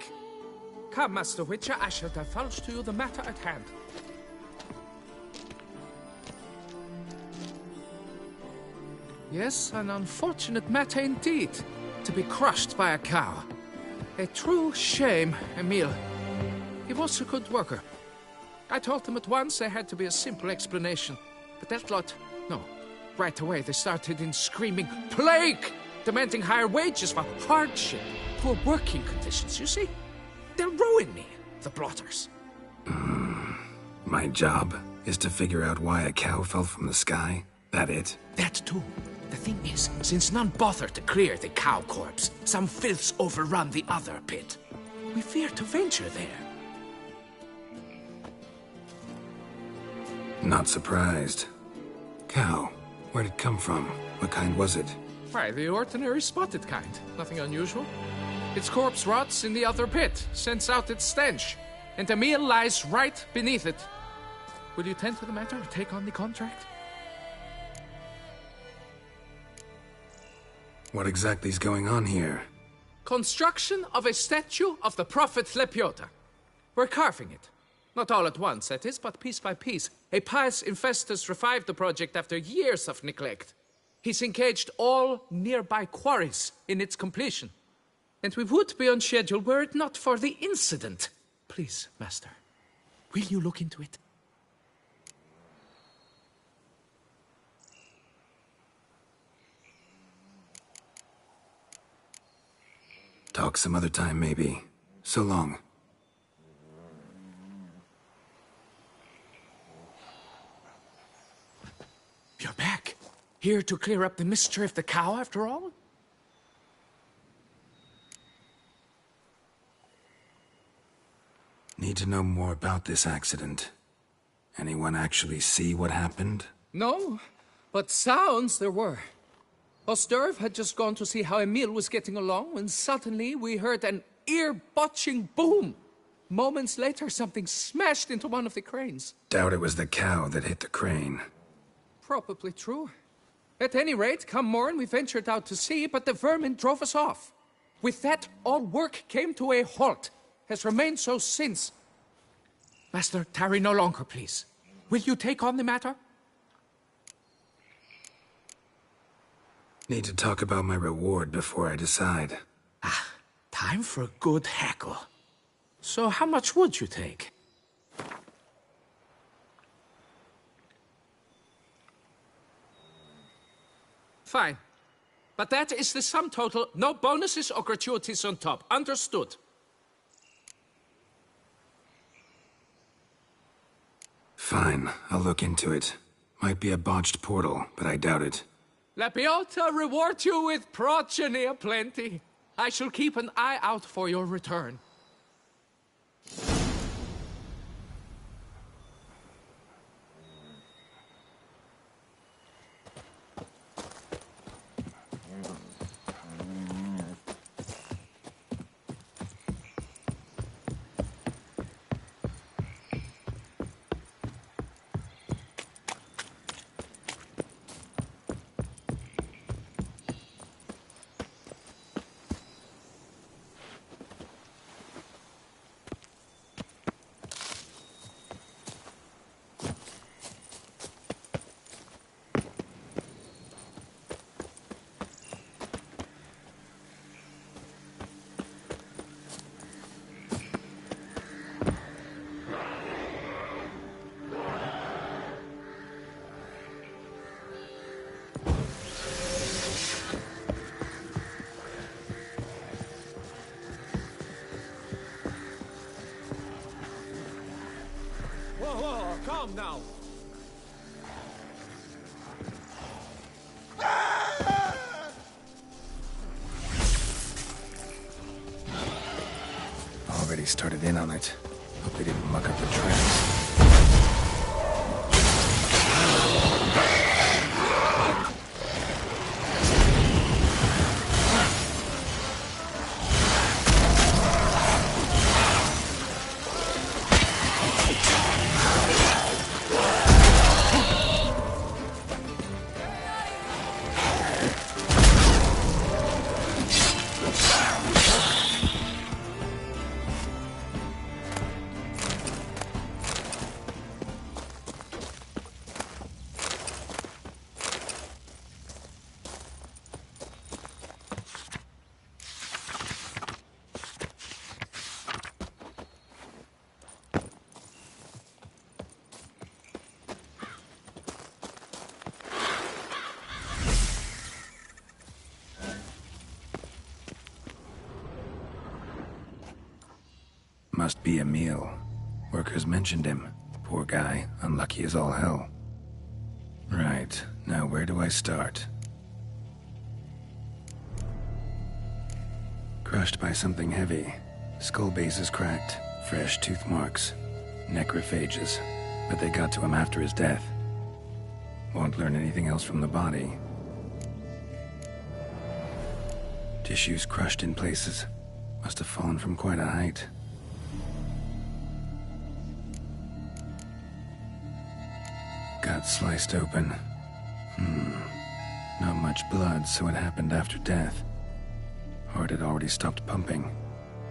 Come, Master Witcher, I shall divulge to you the matter at hand. Yes, an unfortunate matter indeed. To be crushed by a cow. A true shame, Emil. He was a good worker. I told them at once there had to be a simple explanation. But that lot, no. Right away they started in screaming, "Plague!" Demanding higher wages for hardship, poor working conditions, you see? They'll ruin me, the blotters. My job is to figure out why a cow fell from the sky? That it? That too. The thing is, since none bothered to clear the cow corpse, some filths overrun the other pit. We fear to venture there. Not surprised. Cow. Where'd it come from? What kind was it? Why, the ordinary spotted kind. Nothing unusual. Its corpse rots in the other pit, sends out its stench, and Emil lies right beneath it. Will you tend to the matter or take on the contract? What exactly is going on here? Construction of a statue of the prophet Lepioda. We're carving it. Not all at once, that is, but piece by piece. A pious Infestus revived the project after years of neglect. He's engaged all nearby quarries in its completion. And we would be on schedule were it not for the incident. Please, Master, will you look into it? Talk some other time, maybe. So long. You're back. Here to clear up the mystery of the cow, after all? Need to know more about this accident. Anyone actually see what happened? No, but sounds there were. Osderv had just gone to see how Emil was getting along when suddenly we heard an ear-botching boom. Moments later, something smashed into one of the cranes. Doubt it was the cow that hit the crane. Probably true. At any rate, come morn, we ventured out to sea, but the vermin drove us off. With that, all work came to a halt. Has remained so since. Master, tarry no longer, please. Will you take on the matter? Need to talk about my reward before I decide. Time for a good hackle. So how much would you take? Fine. But that is the sum total. No bonuses or gratuities on top. Understood? Fine, I'll look into it. Might be a botched portal, but I doubt it. Lepioda reward you with progeny aplenty. I shall keep an eye out for your return. Whoa, calm now. Already started in on it. Hope they didn't muck up the tracks. Must be Emil. Workers mentioned him. Poor guy, unlucky as all hell. Right, now where do I start? Crushed by something heavy. Skull base is cracked. Fresh tooth marks. Necrophages. But they got to him after his death. Won't learn anything else from the body. Tissues crushed in places. Must have fallen from quite a height. Got sliced open. Not much blood, so it happened after death. Heart had already stopped pumping.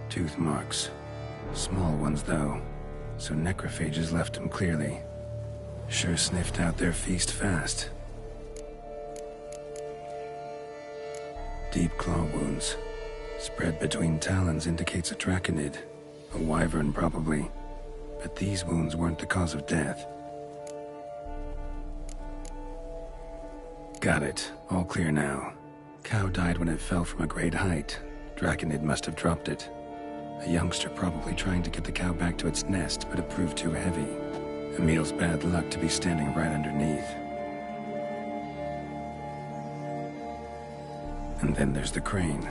Tooth marks. Small ones, though, so necrophages left him clearly. Sure sniffed out their feast fast. Deep claw wounds. Spread between talons indicates a draconid. A wyvern, probably. But these wounds weren't the cause of death. Got it. All clear now. Cow died when it fell from a great height. Draconid must have dropped it. A youngster probably trying to get the cow back to its nest, but it proved too heavy. Emil's bad luck to be standing right underneath. And then there's the crane.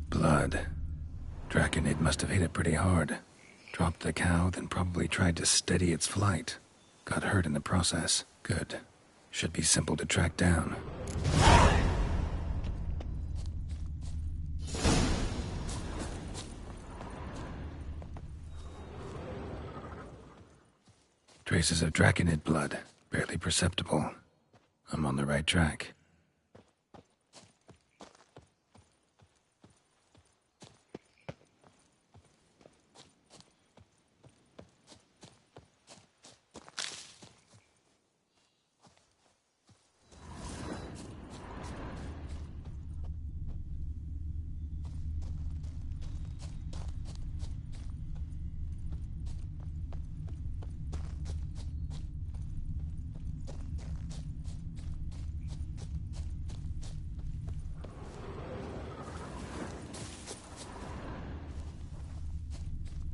Blood. Draconid must have hit it pretty hard. Dropped the cow, then probably tried to steady its flight. Got hurt in the process. Good. Should be simple to track down. Traces of Draconid blood. Barely perceptible. I'm on the right track.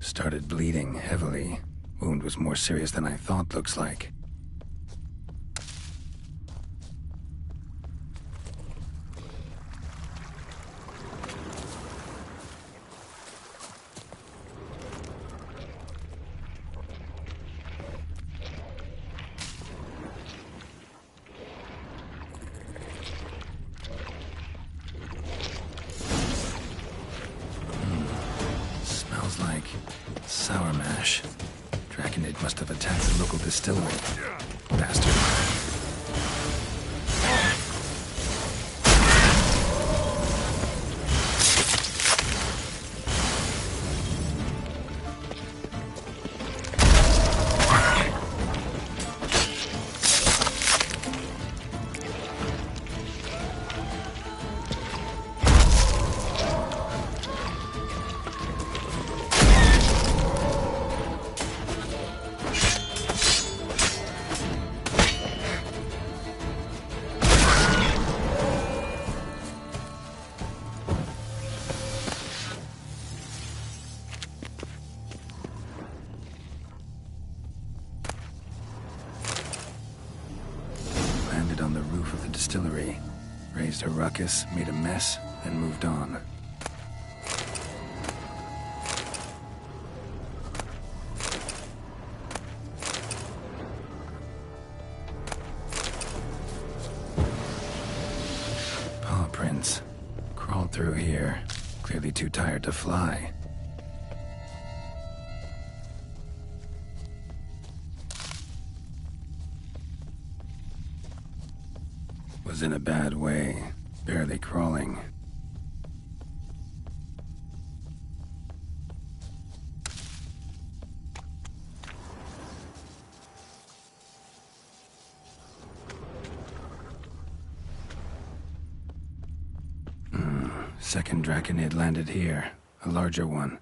Started bleeding heavily. Wound was more serious than I thought, looks like. Smells like sour mash. Draconid must have attacked the local distillery. Bastard. On the roof of the distillery, raised a ruckus, made a mess, and moved on. Paw prints. Crawled through here, clearly too tired to fly. Was in a bad way, barely crawling. Second Draconid landed here, a larger one.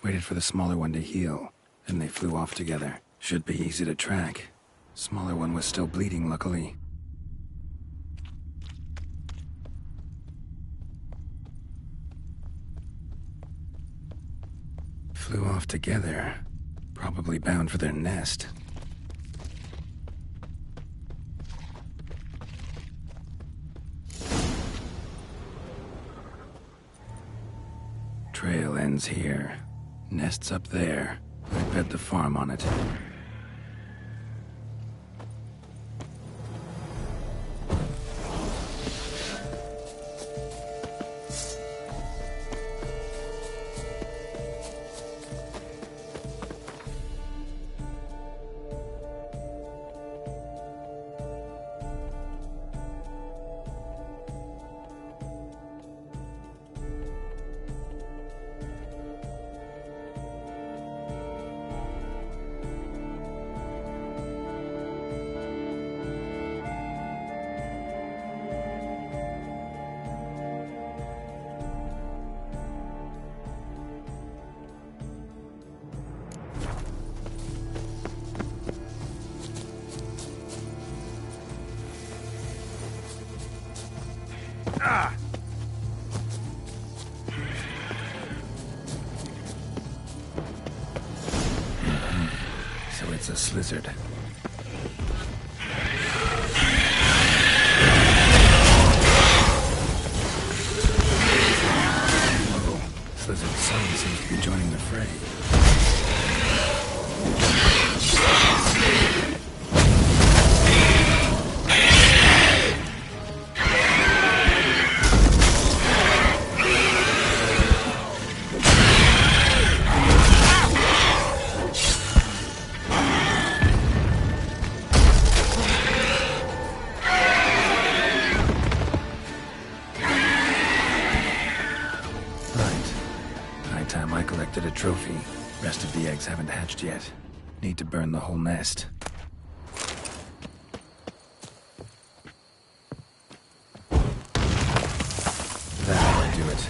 Waited for the smaller one to heal, then they flew off together. Should be easy to track. Smaller one was still bleeding, luckily. flew off together. Probably bound for their nest. Trail ends here. Nest's up there. I'd bet the farm on it. So it's a slizzard. Whoa. Slizzard's son seems to be joining the fray. A trophy. Rest of the eggs haven't hatched yet. Need to burn the whole nest. That'll do it.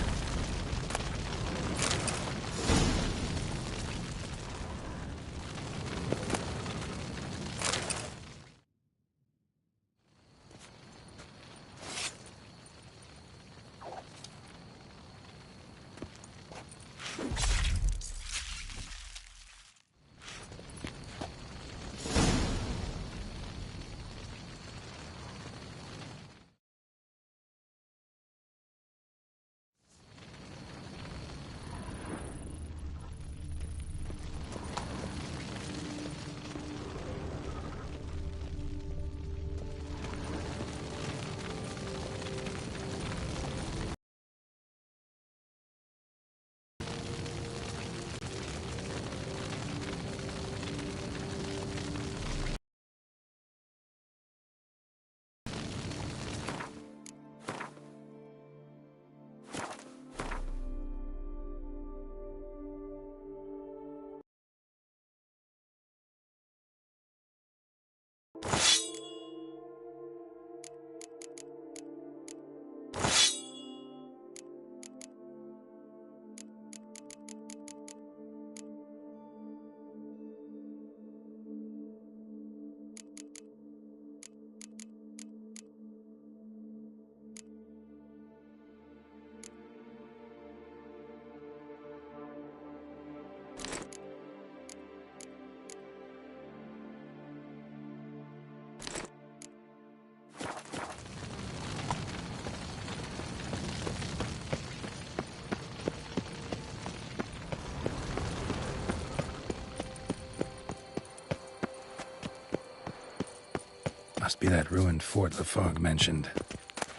Must be that ruined fort the fog mentioned.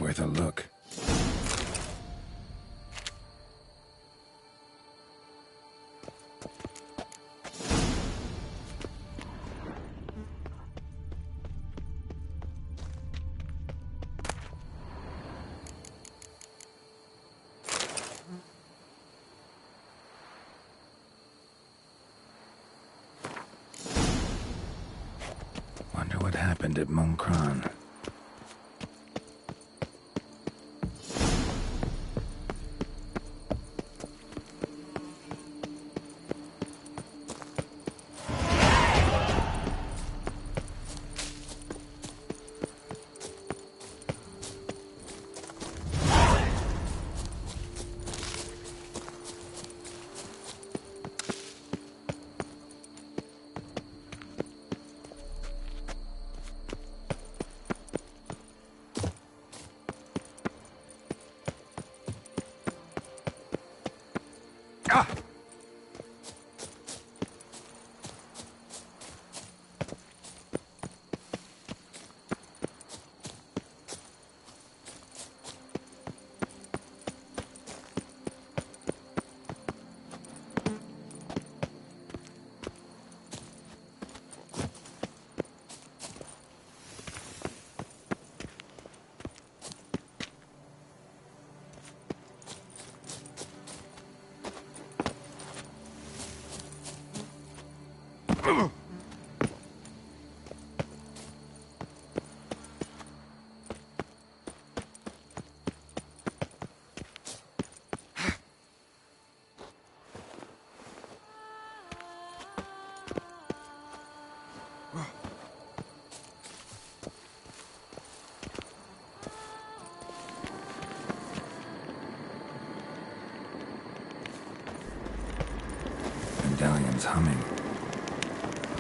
Worth a look. Wonder what happened at Moncron.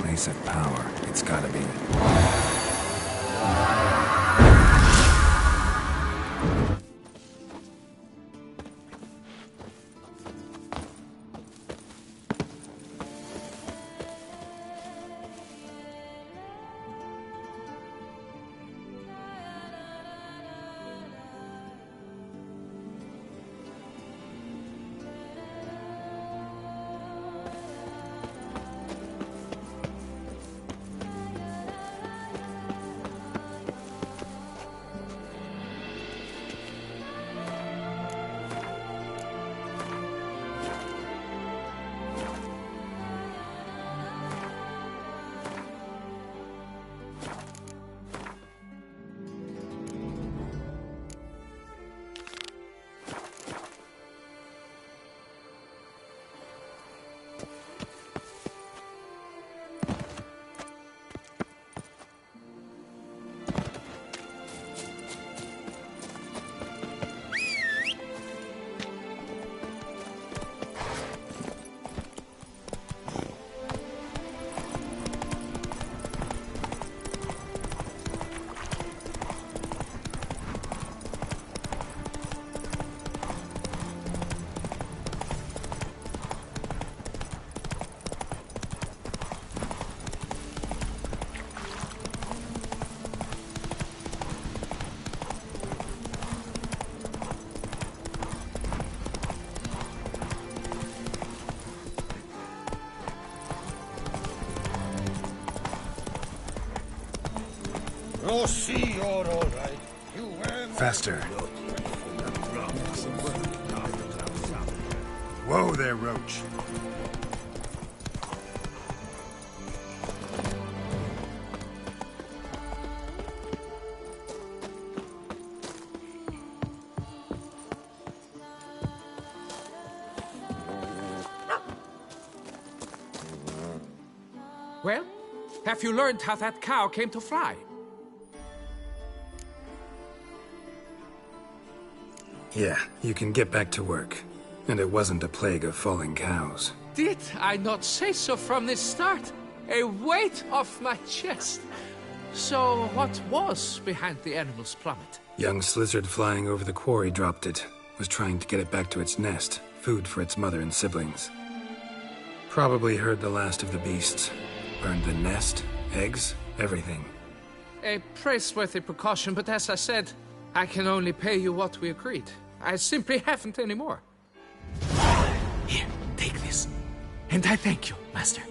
place of power, it's gotta be. Oh, see, you're all right. You were Faster. Whoa there, Roach. Well, have you learned how that cow came to fly? Yeah, you can get back to work. And it wasn't a plague of falling cows. Did I not say so from the start? A weight off my chest. So what was behind the animal's plummet? Young Slizzard flying over the quarry dropped it. Was trying to get it back to its nest. Food for its mother and siblings. Probably heard the last of the beasts. Burned the nest, eggs, everything. A praiseworthy precaution, but as I said, I can only pay you what we agreed. I simply haven't any more. Here, take this. And I thank you, Master.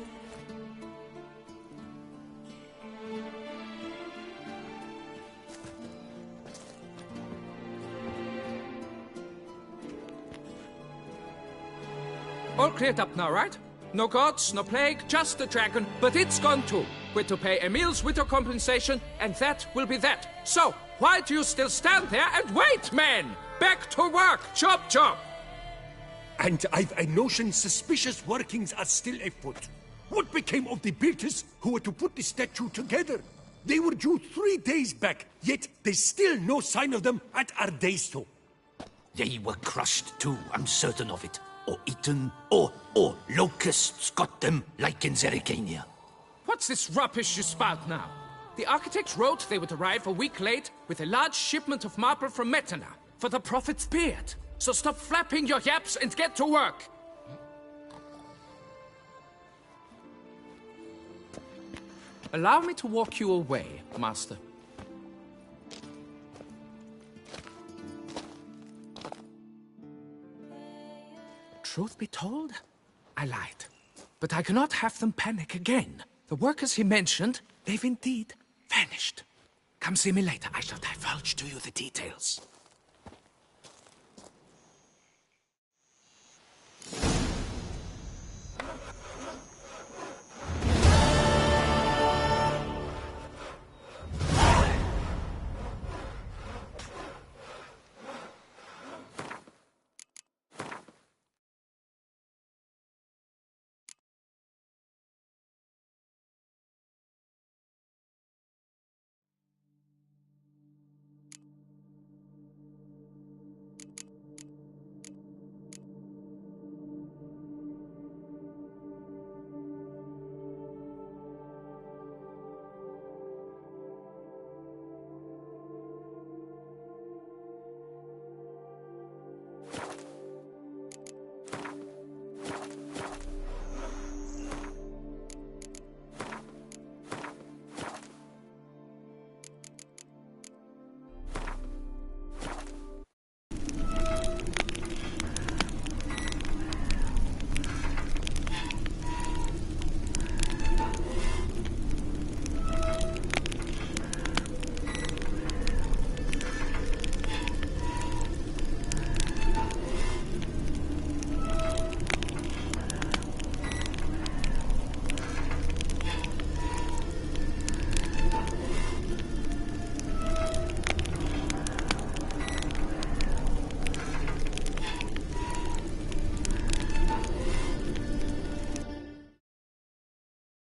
All cleared up now, right? No gods, no plague, just the dragon, but it's gone too. We're to pay Emil's widow compensation, and that will be that. So, why do you still stand there and wait, men? Back to work! Chop, chop! And I've a notion suspicious workings are still afoot. What became of the builders who were to put the statue together? They were due 3 days back, yet there's still no sign of them at Ardeisto. They were crushed too, I'm certain of it. Or eaten, or locusts got them, like in Zerrikania. What's this rubbish you spout now? The architect wrote they would arrive a week late with a large shipment of marble from Metana for the prophet's beard. So stop flapping your yaps and get to work. Allow me to walk you away, Master. Truth be told, I lied. But I cannot have them panic again. The workers he mentioned, they've indeed vanished. Come see me later. I shall divulge to you the details.